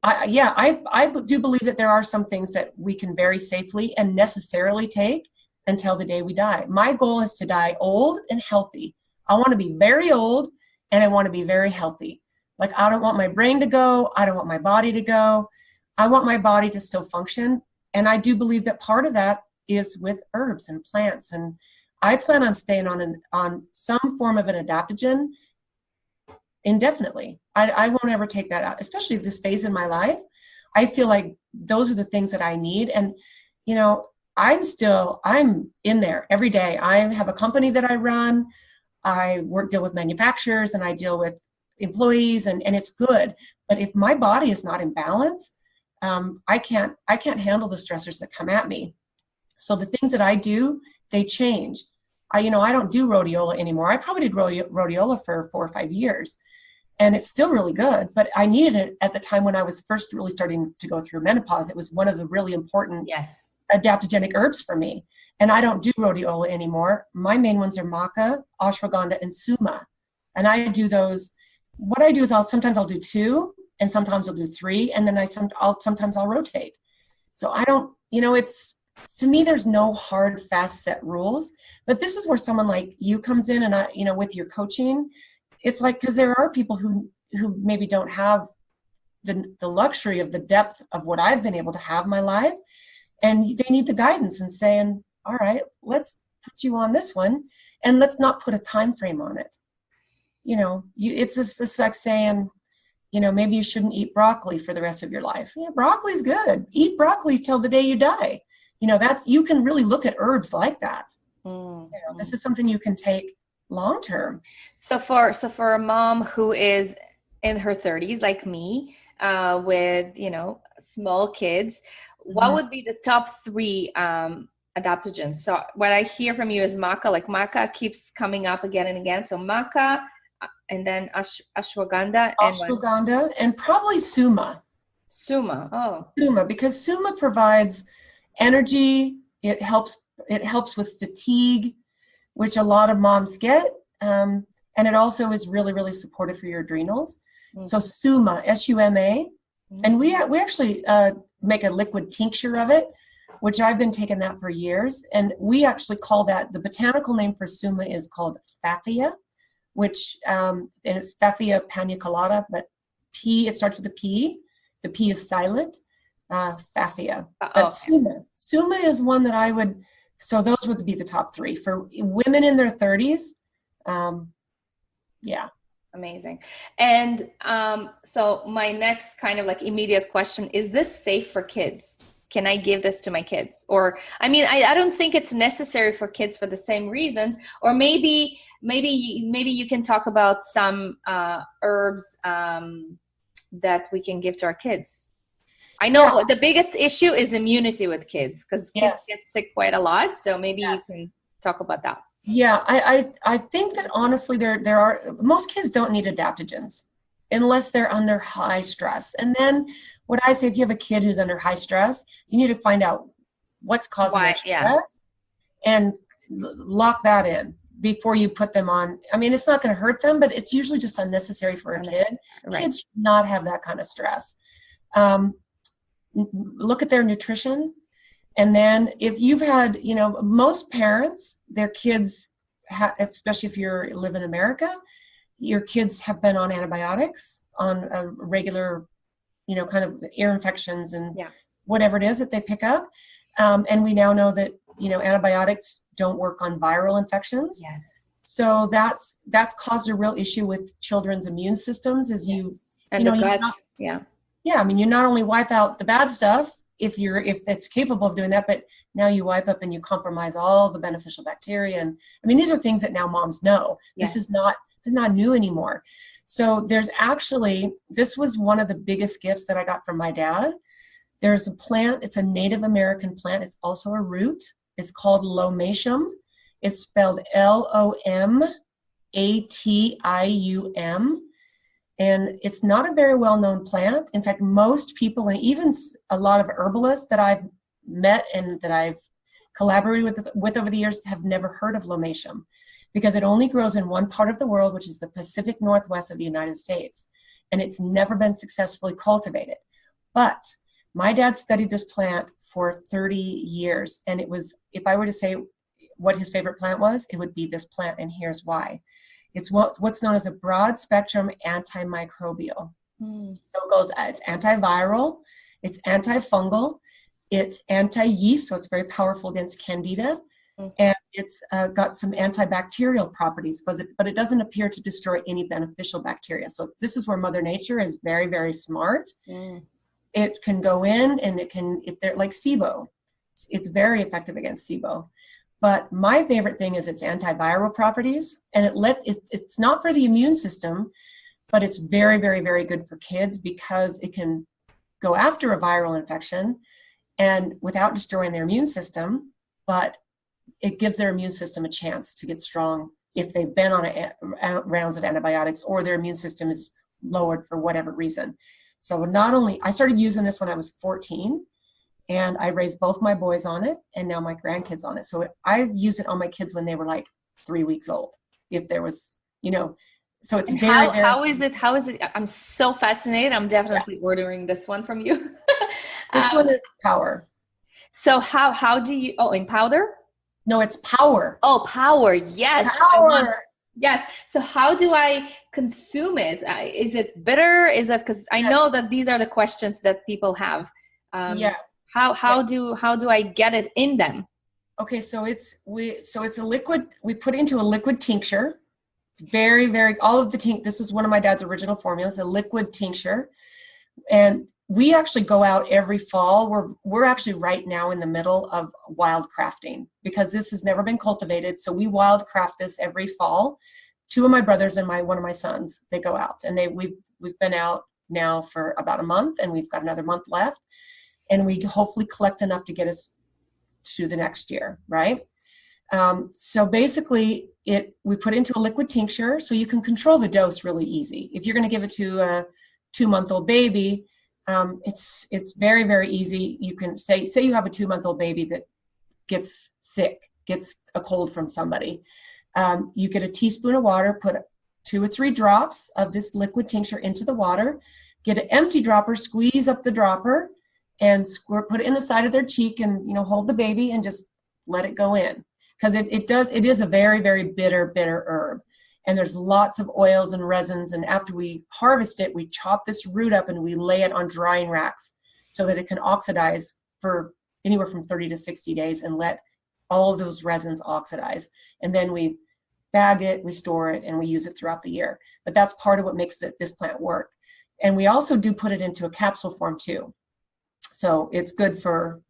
I do believe that there are some things that we can very safely and necessarily take until the day we die. My goal is to die old and healthy. I want to be very old and I want to be very healthy. Like, I don't want my brain to go. I don't want my body to go. I want my body to still function. And I do believe that part of that is with herbs and plants. And I plan on staying on some form of an adaptogen indefinitely. I won't ever take that out, especially this phase in my life. I feel like those are the things that I need. And, I'm in there every day. I have a company that I run. I deal with manufacturers and I deal with employees, and it's good. But if my body is not in balance, I can't handle the stressors that come at me. So the things that I do, they change. I don't do rhodiola anymore. I probably did rhodiola for 4 or 5 years, and it's still really good, but I needed it at the time when I was first really starting to go through menopause. It was one of the really important adaptogenic herbs for me. And I don't do rhodiola anymore. My main ones are maca, ashwagandha, and suma. And I do those. What I do is sometimes I'll do 2, and sometimes I'll do 3, and then sometimes I'll rotate. So I don't, to me, there's no hard, fast set rules. But this is where someone like you comes in, and with your coaching, it's like, because there are people who maybe don't have the luxury of the depth of what I've been able to have in my life, and they need the guidance and saying, all right, let's put you on this one, and let's not put a time frame on it. It's just like saying, maybe you shouldn't eat broccoli for the rest of your life. Yeah, broccoli's good. Eat broccoli till the day you die. You can really look at herbs like that. This is something you can take long term.
So for a mom who is in her 30s, like me, with small kids, what would be the top 3 adaptogens? So what I hear from you is maca. Like, maca keeps coming up again and again. So maca, and then ashwagandha,
and probably suma. Suma, because suma provides energy. It helps with fatigue, which a lot of moms get, and it also is really, really supportive for your adrenals. So suma, SUMA, and we actually make a liquid tincture of it, which I've been taking that for years, and we actually call that, the botanical name for suma is called Phaphia, which and it's Phaphia paniculata, but it starts with a P. The P is silent. Phaphia. Suma is one that I would. So those would be the top 3 for women in their 30s. Yeah.
Amazing. And so my next kind of like immediate question, is this safe for kids? Can I give this to my kids? Or, I don't think it's necessary for kids for the same reasons. Or maybe you can talk about some herbs that we can give to our kids. I know the biggest issue is immunity with kids, because kids get sick quite a lot. So maybe you can talk about that.
Yeah, I think that honestly there are, most kids don't need adaptogens unless they're under high stress. And then what I say, if you have a kid who's under high stress, you need to find out what's causing their stress and lock that in before you put them on. It's not going to hurt them, but it's usually just unnecessary for a kid. Right. Kids should not have that kind of stress. Look at their nutrition. And then if you've had, most parents, their kids, especially if you live in America, your kids have been on antibiotics, on a regular, kind of ear infections and whatever it is that they pick up. And we now know that, antibiotics don't work on viral infections.
Yes.
So that's caused a real issue with children's immune systems, as
and the gut.
You not only wipe out the bad stuff, if it's capable of doing that, but now you wipe up and you compromise all the beneficial bacteria. And I mean, these are things that now moms know.
Yes.
This is not new anymore. So this was one of the biggest gifts that I got from my dad. There's a plant, it's a Native American plant. It's also a root. It's called Lomatium. It's spelled Lomatium. And it's not a very well-known plant. In fact, most people, and even a lot of herbalists that I've met and that I've collaborated with over the years, have never heard of Lomatium, because it only grows in one part of the world, which is the Pacific Northwest of the United States. And it's never been successfully cultivated. But my dad studied this plant for 30 years. And it was, if I were to say what his favorite plant was, it would be this plant. And here's why. It's what's known as a broad spectrum antimicrobial. So it's antiviral, it's antifungal, it's anti-yeast, so it's very powerful against candida, and it's got some antibacterial properties, but it doesn't appear to destroy any beneficial bacteria. So this is where Mother Nature is very, very smart. It can go in and it can, if they're like SIBO, it's very effective against SIBO. But my favorite thing is its antiviral properties, and it's not for the immune system, but it's very, very, very good for kids because it can go after a viral infection and without destroying their immune system, but it gives their immune system a chance to get strong if they've been on rounds of antibiotics or their immune system is lowered for whatever reason. So I started using this when I was 14. And I raised both my boys on it and now my grandkids on it. So I've used it on my kids when they were like 3 weeks old. If there was, so it's
how is it? I'm so fascinated. I'm definitely ordering this one from you.
This one is power.
So how do you, in powder?
No, it's power.
Oh, power. Yes.
Power.
Yes. So how do I consume it? Is it bitter? Is it, because I know that these are the questions that people have. How do I get it in them?
Okay, so it's a liquid. We put it into a liquid tincture. It's very, very, all of the this was one of my dad's original formulas, a liquid tincture. And we actually go out every fall. We're actually right now in the middle of wild crafting because this has never been cultivated. So we wild craft this every fall. 2 of my brothers and one of my sons, they go out, and we've been out now for about a month, and we've got another month left. And we hopefully collect enough to get us to the next year, right? So basically, we put into a liquid tincture, so you can control the dose really easy. If you're going to give it to a 2-month-old baby, it's very, very easy. You can say you have a 2-month-old baby that gets sick, gets a cold from somebody. You get a teaspoon of water, put 2 or 3 drops of this liquid tincture into the water, get an empty dropper, squeeze up the dropper, and put it in the side of their cheek and, hold the baby and just let it go in. Because it is a very, very bitter herb. And there's lots of oils and resins. And after we harvest it, we chop this root up and we lay it on drying racks so that it can oxidize for anywhere from 30 to 60 days and let all of those resins oxidize. And then we bag it, we store it, and we use it throughout the year. But that's part of what makes this plant work. And we also do put it into a capsule form too. So it's good for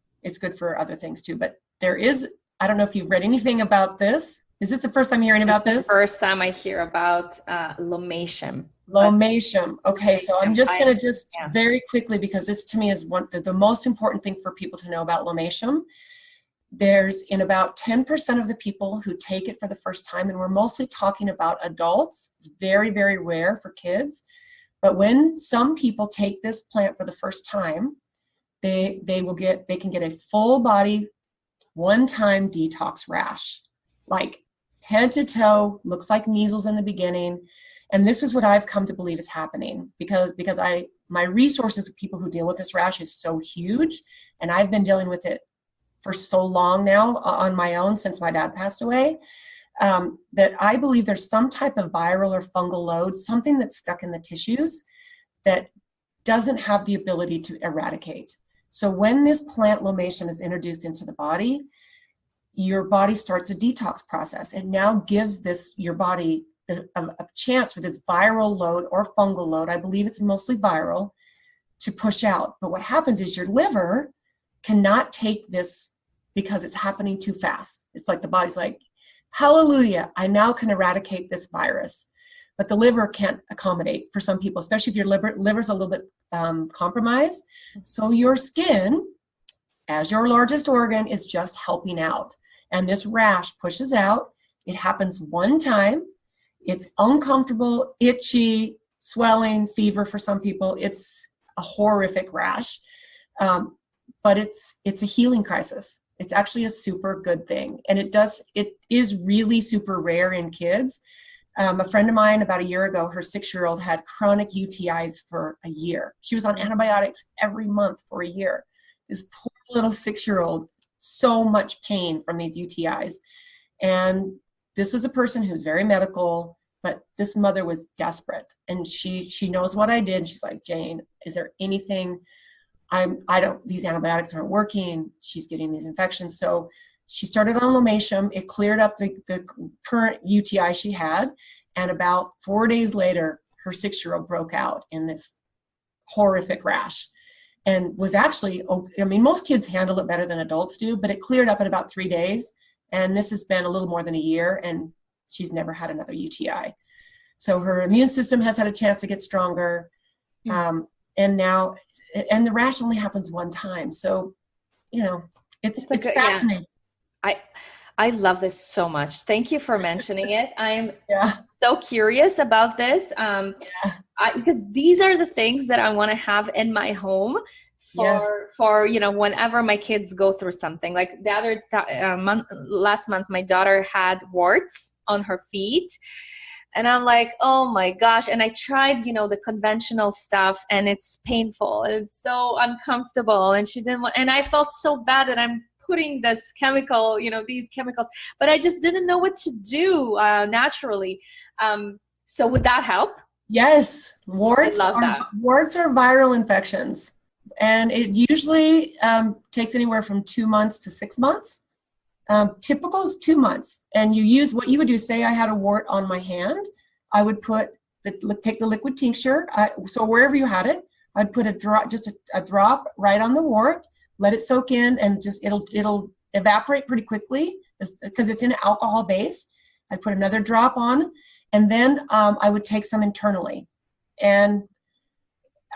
other things too. But I don't know if you've read anything about this. Is this the first time hearing about this?
It's the first time I hear about Lomatium.
Lomatium. Okay, so I'm just going to very quickly, because this to me is the most important thing for people to know about Lomatium. There's in about 10% of the people who take it for the first time, and we're mostly talking about adults. It's very, very rare for kids. But when some people take this plant for the first time, they can get a full body one-time detox rash, like head to toe, looks like measles in the beginning. And this is what I've come to believe is happening because my resources of people who deal with this rash is so huge, and I've been dealing with it for so long now on my own since my dad passed away, that I believe there's some type of viral or fungal load, something that's stuck in the tissues that doesn't have the ability to eradicate. So when this plant Lomatium is introduced into the body, your body starts a detox process. It now gives your body a chance for this viral load or fungal load, I believe it's mostly viral, to push out. But what happens is your liver cannot take this because it's happening too fast. It's like the body's like, hallelujah, I now can eradicate this virus. But the liver can't accommodate for some people, especially if your liver's a little bit compromised. So your skin, as your largest organ, is just helping out. And this rash pushes out. It happens one time. It's uncomfortable, itchy, swelling, fever for some people. It's a horrific rash. But it's a healing crisis. It's actually a super good thing. And it is really super rare in kids. A friend of mine about a year ago, her 6-year-old had chronic UTIs for a year. She was on antibiotics every month for a year. This poor little 6-year-old, so much pain from these UTIs. And this was a person who's very medical, but this mother was desperate. And she knows what I did. She's like, Jane, is there anything? These antibiotics aren't working. She's getting these infections. So she started on Lomatium. It cleared up the current UTI she had. And about 4 days later, her 6-year-old broke out in this horrific rash and was actually, I mean, most kids handle it better than adults do, but it cleared up in about 3 days. And this has been a little more than a year, and she's never had another UTI. So her immune system has had a chance to get stronger. And the rash only happens one time. So, it's fascinating.
I love this so much. Thank you for mentioning it. I'm so curious about this because these are the things that I want to have in my home for whenever my kids go through something. Like last month, my daughter had warts on her feet. And I'm like, oh my gosh. And I tried, the conventional stuff, and it's painful and it's so uncomfortable. And she didn't want, and I felt so bad that I'm putting this chemical, these chemicals, but I just didn't know what to do naturally. So would that help?
Yes. Warts are viral infections. And it usually takes anywhere from 2 months to 6 months. Typical is 2 months. And you use what you would do. Say I had a wart on my hand, I would take the liquid tincture. So wherever you had it, I'd put a drop right on the wart, let it soak in, and just it'll evaporate pretty quickly because it's in an alcohol base. I'd put another drop on, and then I would take some internally, and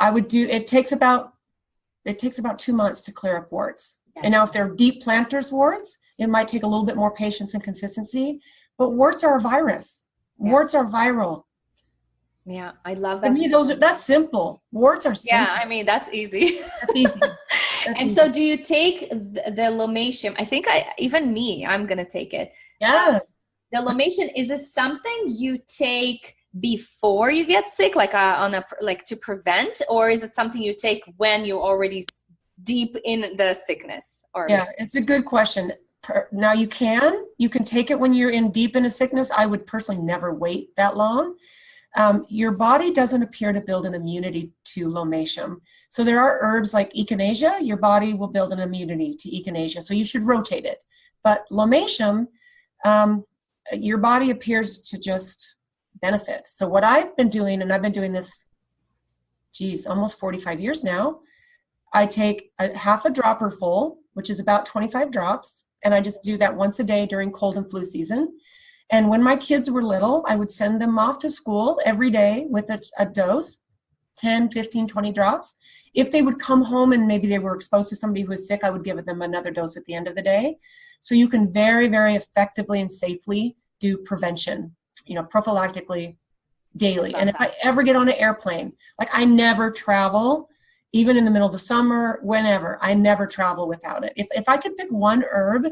it takes about 2 months to clear up warts. Yes. And now if they're deep planters warts, it might take a little bit more patience and consistency, but warts are a virus. Yeah. Warts are viral.
Yeah, I love that.
To me, that's simple. Warts are simple.
Yeah, I mean, that's easy.
That's easy.
So do you take the Lomatium? I think I'm going to take it.
Yes.
The Lomatium, is it something you take before you get sick, like to prevent, or is it something you take when you're already deep in the sickness?
Yeah, it's a good question. Now you can take it when you're deep in a sickness. I would personally never wait that long. Your body doesn't appear to build an immunity to Lomatium. So there are herbs like echinacea. Your body will build an immunity to echinacea. So you should rotate it. But Lomatium, your body appears to just benefit. So what I've been doing, and I've been doing this, almost 45 years now, I take half a dropper full, which is about 25 drops. And I just do that once a day during cold and flu season. And when my kids were little, I would send them off to school every day with a dose, 10, 15, 20 drops. If they would come home and maybe they were exposed to somebody who was sick, I would give them another dose at the end of the day. So you can very, very effectively and safely do prevention, prophylactically daily. And if I ever get on an airplane, like I never travel, even in the middle of the summer, whenever, I never travel without it. If I could pick one herb,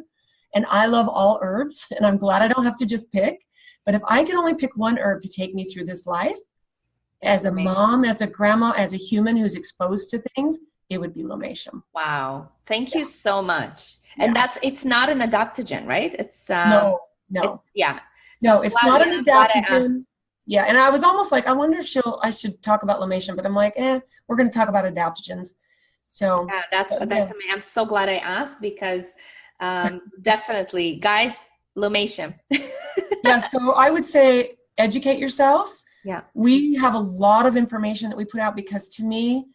and I love all herbs, and I'm glad I don't have to just pick, but if I could only pick one herb to take me through this life, as a mom, as a grandma, as a human who's exposed to things, it would be Lomatium.
Wow. Thank you so much. Yeah. And it's not an adaptogen, right? It's
No.
It's, yeah.
No, it's not an adaptogen. Yeah, and I was almost like, I wonder if I should talk about Lomatium, but I'm like, we're going to talk about adaptogens. So
yeah, that's amazing. I'm so glad I asked because definitely, guys, Lomatium.
Yeah, so I would say educate yourselves.
Yeah,
we have a lot of information that we put out because to me,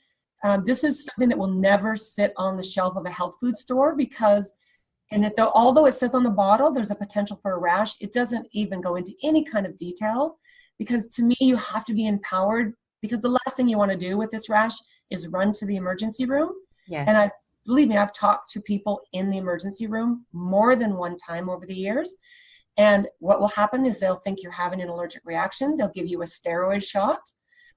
This is something that will never sit on the shelf of a health food store because, although it says on the bottle there's a potential for a rash, it doesn't even go into any kind of detail, because to me you have to be empowered, because the last thing you want to do with this rash is run to the emergency room.
Yes.
And believe me, I've talked to people in the emergency room more than one time over the years. And what will happen is they'll think you're having an allergic reaction. They'll give you a steroid shot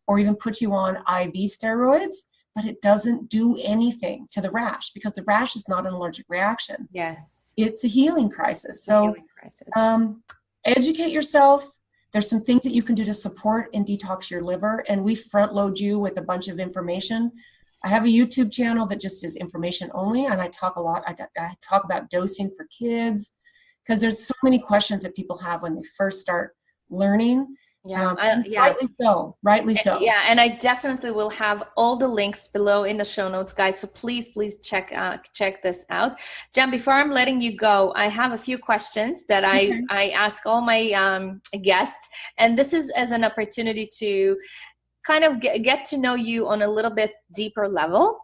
or even put you on IV steroids, but it doesn't do anything to the rash, because the rash is not an allergic reaction.
Yes.
It's a healing crisis. So
healing crisis.
Educate yourself. There's some things that you can do to support and detox your liver, and we front load you with a bunch of information. I have a YouTube channel that just is information only, and I talk a lot. I talk about dosing for kids, because there's so many questions that people have when they first start learning.
Yeah,
rightly so.
Yeah, and I definitely will have all the links below in the show notes, guys. So please check this out. Jen, before I'm letting you go, I have a few questions that I ask all my guests, and this is as an opportunity to kind of get to know you on a little bit deeper level.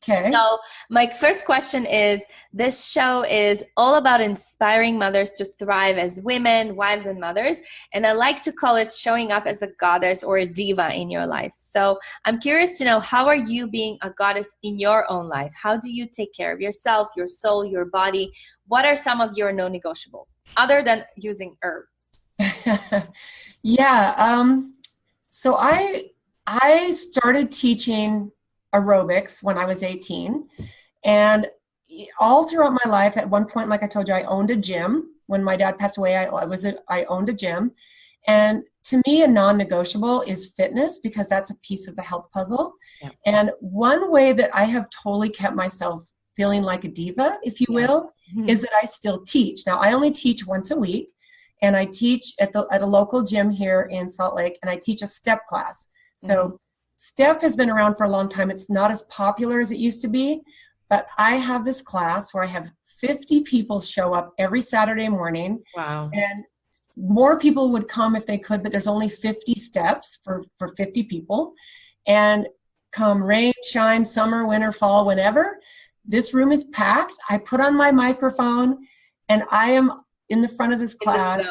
Okay.
So my first question is, this show is all about inspiring mothers to thrive as women, wives, and mothers. And I like to call it showing up as a goddess or a diva in your life. So I'm curious to know, how are you being a goddess in your own life? How do you take care of yourself, your soul, your body? What are some of your non-negotiables other than using herbs?
Yeah. So I started teaching aerobics when I was 18, and all throughout my life, at one point, like I told you, I owned a gym. When my dad passed away, I owned a gym, and to me, a non-negotiable is fitness, because that's a piece of the health puzzle. Yeah. And one way that I have totally kept myself feeling like a diva, if you will, is that I still teach. Now, I only teach once a week, and I teach at a local gym here in Salt Lake, and I teach a step class. So step has been around for a long time. It's not as popular as it used to be, but I have this class where I have 50 people show up every Saturday morning.
Wow.
And more people would come if they could, but there's only 50 steps for 50 people. And come rain, shine, summer, winter, fall, whenever, this room is packed. I put on my microphone and I am in the front of this class,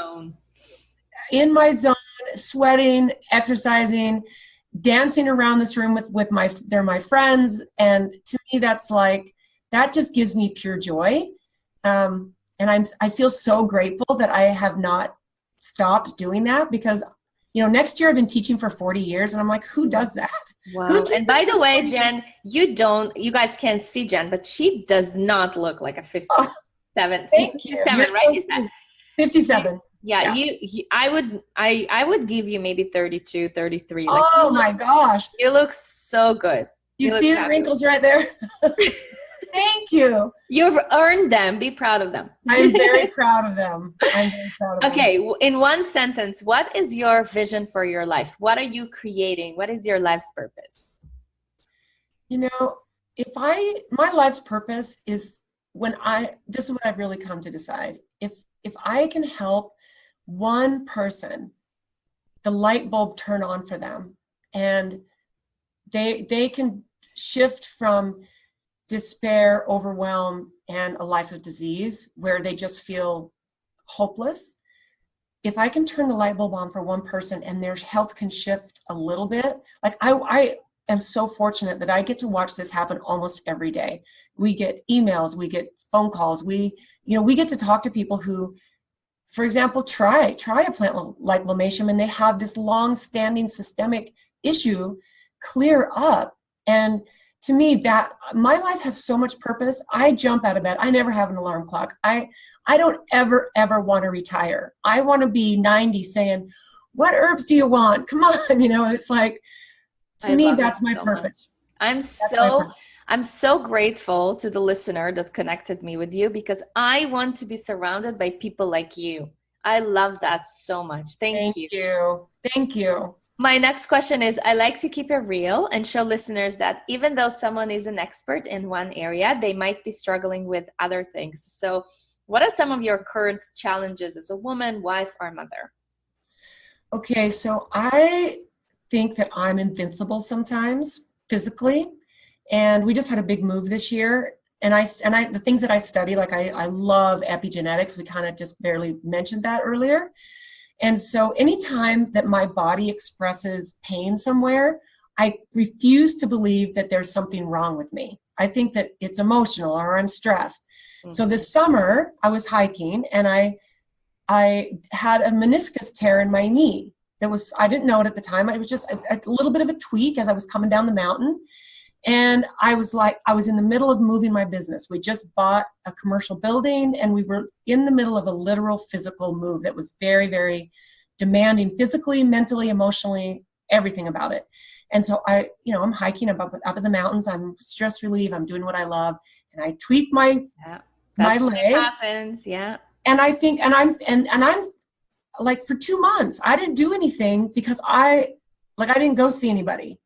in my zone, sweating, exercising, dancing around this room with they're my friends. And to me, that just gives me pure joy. And I feel so grateful that I have not stopped doing that, because, next year I've been teaching for 40 years, and I'm like, who does that?
Wow. And by the way, Jen, you guys can't see Jen, but she does not look like a 57.
Thank you.
57, right? So
57.
Yeah, I would give you maybe 32, 33.
Oh my gosh.
You look so good.
You see the wrinkles right there? Thank you.
You've earned them. Be proud of them.
I'm very proud of them.
Okay, in one sentence, what is your vision for your life? What are you creating? What is your life's purpose?
My life's purpose is this is what I've really come to decide. If I can help one person, the light bulb turn on for them, and they can shift from despair, overwhelm, and a life of disease where they just feel hopeless. If I can turn the light bulb on for one person and their health can shift a little bit, like I am so fortunate that I get to watch this happen almost every day. We get emails, we get phone calls, we get to talk to people who, for example, try a plant like LeMay Ssin, and they have this long-standing systemic issue clear up. And to me, that my life has so much purpose. I jump out of bed. I never have an alarm clock. I don't ever want to retire. I want to be 90 saying, what herbs do you want? Come on. It's like, to me, that's my purpose.
I'm so grateful to the listener that connected me with you, because I want to be surrounded by people like you. I love that so much. Thank you.
Thank you.
My next question is, I like to keep it real and show listeners that even though someone is an expert in one area, they might be struggling with other things. So what are some of your current challenges as a woman, wife, or mother?
Okay, so I think that I'm invincible sometimes physically. And we just had a big move this year. And the things that I study, like I love epigenetics. We kind of just barely mentioned that earlier. And so anytime that my body expresses pain somewhere, I refuse to believe that there's something wrong with me. I think that it's emotional or I'm stressed. Mm-hmm. So this summer I was hiking and I had a meniscus tear in my knee. I didn't know it at the time. It was just a little bit of a tweak as I was coming down the mountain. And I was in the middle of moving my business. We just bought a commercial building and we were in the middle of a literal physical move that was very, very demanding physically, mentally, emotionally, everything about it. And so I'm hiking up in the mountains. I'm stress relief. I'm doing what I love. And I tweak my leg.
What happens. Yeah.
And I think, and I'm like for 2 months, I didn't do anything because I didn't go see anybody.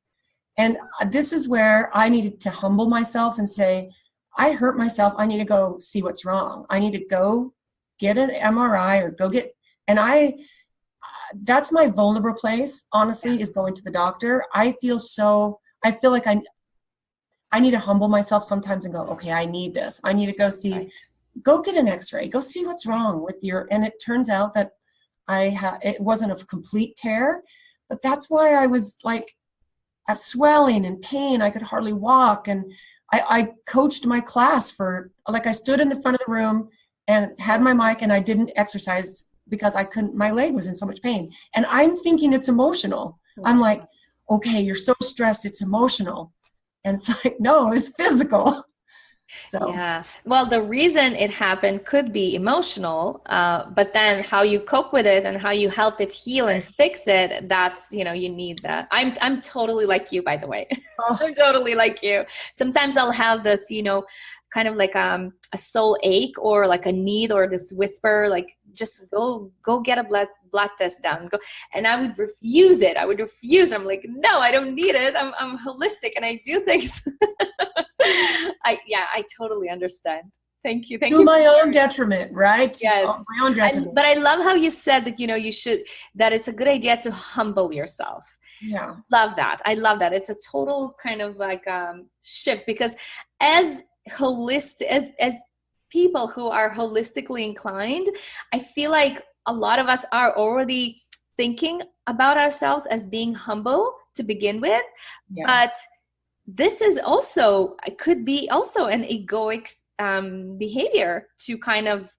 And this is where I needed to humble myself and say, I hurt myself. I need to go see what's wrong. I need to go get an MRI or that's my vulnerable place, honestly, is going to the doctor. I feel like I need to humble myself sometimes and go, okay, I need this. I need to go go get an x-ray, go see what's wrong with and it turns out that it wasn't a complete tear, but that's why I was like, swelling and pain. I could hardly walk. And I coached my class I stood in the front of the room and had my mic and I didn't exercise because my leg was in so much pain. And I'm thinking it's emotional. I'm like, okay, you're so stressed, it's emotional. And it's like, no, it's physical. So
yeah, well, the reason it happened could be emotional, but then how you cope with it and how you help it heal and fix it, that's, you need that. I'm totally like you, by the way. I'm totally like you. Sometimes I'll have this, kind of like a soul ache or like a need or this whisper, like just go get a blood test done. Go. And I would refuse it. I'm like, no, I don't need it. I'm holistic and I do things. I totally understand. Thank you.
To my own detriment, right?
Yes.
My own detriment.
But I love how you said that, that it's a good idea to humble yourself.
Yeah.
Love that. I love that. It's a total kind of like shift, because as people who are holistically inclined, I feel like a lot of us are already thinking about ourselves as being humble to begin with. Yeah. But this is could be also an egoic behavior to kind of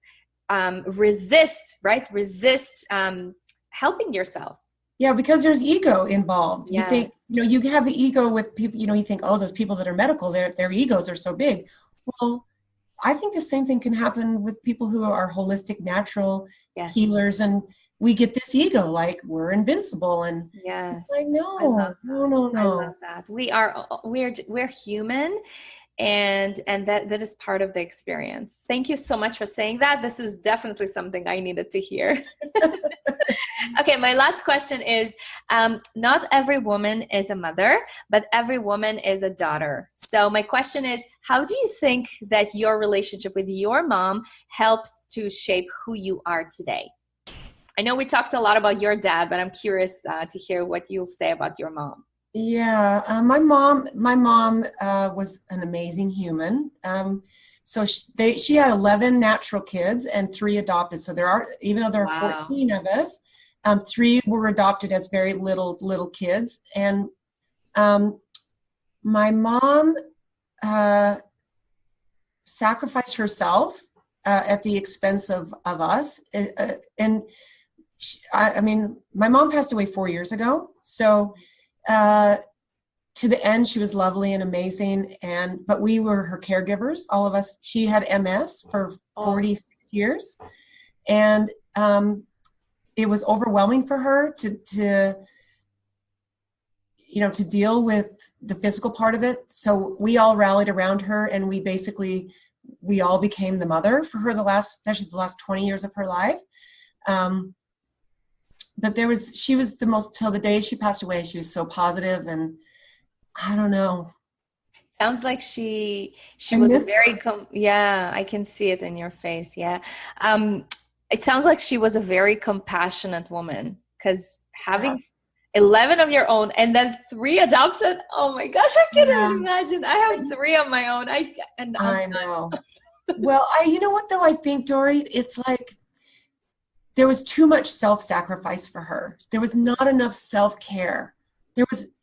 resist helping yourself.
Yeah, because there's ego involved.
Yes.
You think, you have the ego with people, you think, oh, those people that are medical, their egos are so big. Well, I think the same thing can happen with people who are holistic, natural healers, and we get this ego like we're invincible. And
yes,
I know. No.
I love that. We're human, and that is part of the experience. Thank you so much for saying that. This is definitely something I needed to hear. Okay, my last question is, not every woman is a mother, but every woman is a daughter. So my question is, how do you think that your relationship with your mom helps to shape who you are today? I know we talked a lot about your dad, but I'm curious to hear what you'll say about your mom.
Yeah, my mom was an amazing human. So she had 11 natural kids and 3 adopted. So even though there are 14 of us, 3 were adopted as very little kids. And my mom sacrificed herself at the expense of us. And my mom passed away 4 years ago. So to the end, she was lovely and amazing. But we were her caregivers, all of us. She had MS for 46 years. And it was overwhelming for her to deal with the physical part of it. So we all rallied around her, and we all became the mother for her especially the last 20 years of her life. But she was the most, till the day she passed away, she was so positive, and I don't know.
Sounds like she was a very, I can see it in your face. Yeah. It sounds like she was a very compassionate woman, because 11 of your own and then 3 adopted. Oh my gosh, I can't even imagine. I have 3 of my own. I
know. Well, you know what though, I think, Dory, it's like there was too much self-sacrifice for her. There was not enough self-care. There was,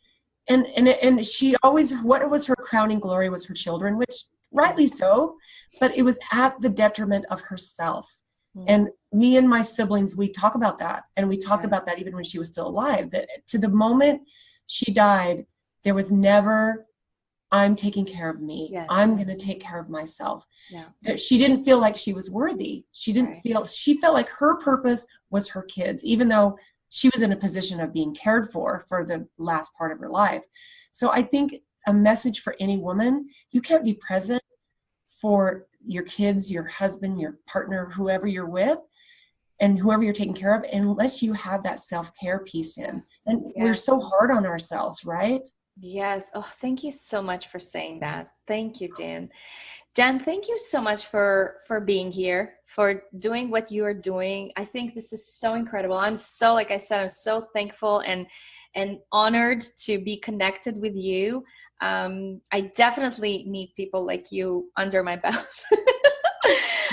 and she always, what was her crowning glory was her children, which rightly so, but it was at the detriment of herself. And me and my siblings, we talk about that. And we talked about that even when she was still alive, that to the moment she died, there was never, I'm taking care of me. Yes. I'm going to take care of myself. Yeah. That she didn't feel like she was worthy. She didn't feel, she felt like her purpose was her kids, even though she was in a position of being cared for the last part of her life. So I think a message for any woman, you can't be present for your kids, your husband, your partner, whoever you're with, and whoever you're taking care of, unless you have that self-care piece in. And we're so hard on ourselves, right?
Yes. Oh, thank you so much for saying that. Thank you, Jan. Jan, thank you so much for being here, for doing what you are doing. I think this is so incredible. I'm so, like I said, I'm so thankful and honored to be connected with you. I definitely need people like you under my belt.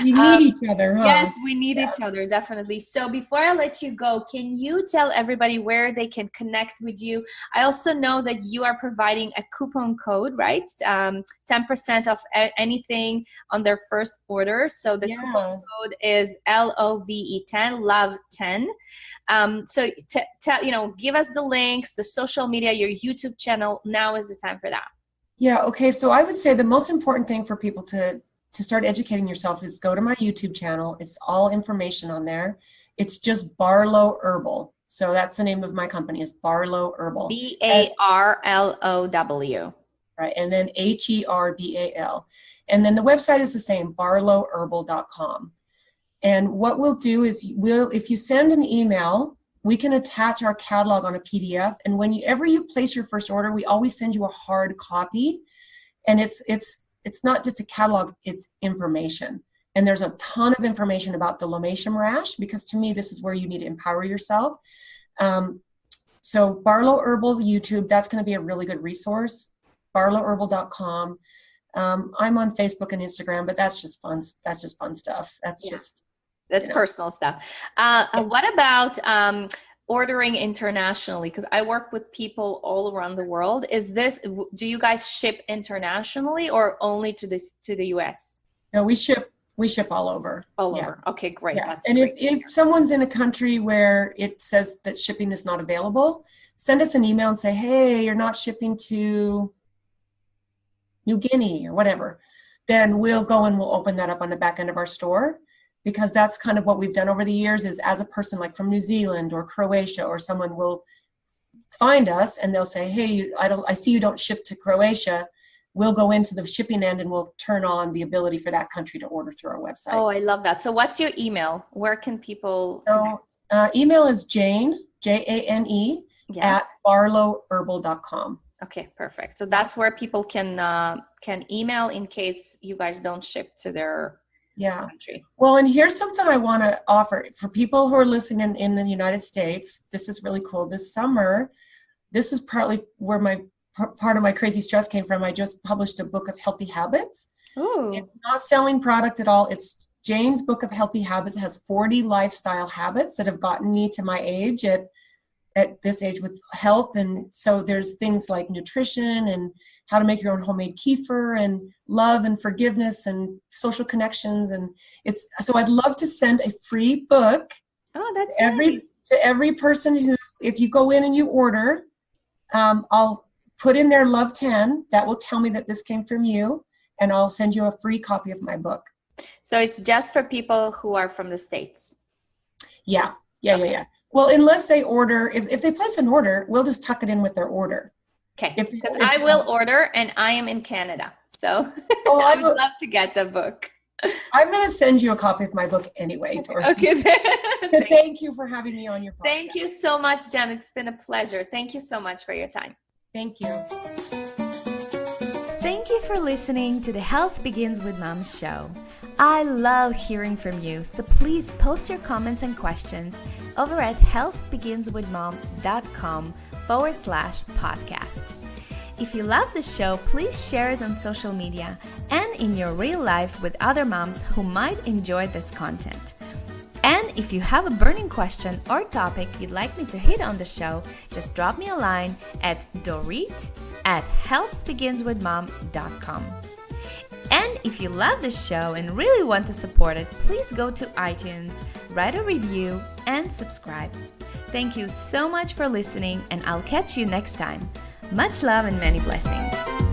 We need each other, huh?
Yes, we need each other, definitely. So before I let you go, can you tell everybody where they can connect with you? I also know that you are providing a coupon code, right? 10% off anything on their first order. So the coupon code is LOVE10, love 10. So give us the links, the social media, your YouTube channel. Now is the time for that.
Yeah. Okay. So I would say the most important thing for people to start educating yourself is go to my YouTube channel. It's all information on there. It's just Barlow Herbal. So that's the name of my company, is Barlow Herbal.
BARLOW.
Right. And then HERBAL. And then the website is the same, barlowherbal.com. And what we'll do is if you send an email, we can attach our catalog on a PDF. And whenever you place your first order, we always send you a hard copy. And it's not just a catalog, it's information. And there's a ton of information about the LeMay Ssin rash, because to me, this is where you need to empower yourself. So Barlow Herbal YouTube, that's going to be a really good resource. barlowherbal.com. I'm on Facebook and Instagram, but that's just fun. That's just fun stuff. That's
personal stuff. What about ordering internationally? Because I work with people all around the world. Do you guys ship internationally or only to the US?
No, we ship all over.
All over. Okay, great.
Yeah. And if someone's in a country where it says that shipping is not available, send us an email and say, hey, you're not shipping to New Guinea or whatever. Then we'll go and we'll open that up on the back end of our store. Because that's kind of what we've done over the years, is as a person like from New Zealand or Croatia, or someone will find us and they'll say, hey, I see you don't ship to Croatia. We'll go into the shipping end and we'll turn on the ability for that country to order through our website.
Oh, I love that. So what's your email? Where can people?
So email is Jane, Jane, at barlowherbal.com.
Okay, perfect. So that's where people can email in case you guys don't ship to their country.
Well, and here's something I want to offer for people who are listening in the United States. This is really cool. This summer, this is partly where part of my crazy stress came from. I just published a book of healthy habits.
Ooh.
It's not selling product at all. It's Jane's book of healthy habits. It has 40 lifestyle habits that have gotten me to my age at this age with health. And so there's things like nutrition and how to make your own homemade kefir and love and forgiveness and social connections. And so I'd love to send a free book
to
every person who, if you go in and you order, I'll put in there love 10. That will tell me that this came from you. And I'll send you a free copy of my book.
So it's just for people who are from the States.
Yeah. Well, unless they order, if they place an order, we'll just tuck it in with their order.
Okay, because I will order and I am in Canada. So I would love to get the book.
I'm going to send you a copy of my book anyway.
Okay.
Thank you for having me on your podcast.
Thank you so much, Jen. It's been a pleasure. Thank you so much for your time.
Thank you.
Thank you for listening to the Health Begins with Mom show.
I love hearing from you, so please post your comments and questions over at healthbeginswithmom.com/podcast. If you love the show, please share it on social media and in your real life with other moms who might enjoy this content. And if you have a burning question or topic you'd like me to hit on the show, just drop me a line at dorit@healthbeginswithmom.com. And if you love this show and really want to support it, please go to iTunes, write a review, and subscribe. Thank you so much for listening, and I'll catch you next time. Much love and many blessings.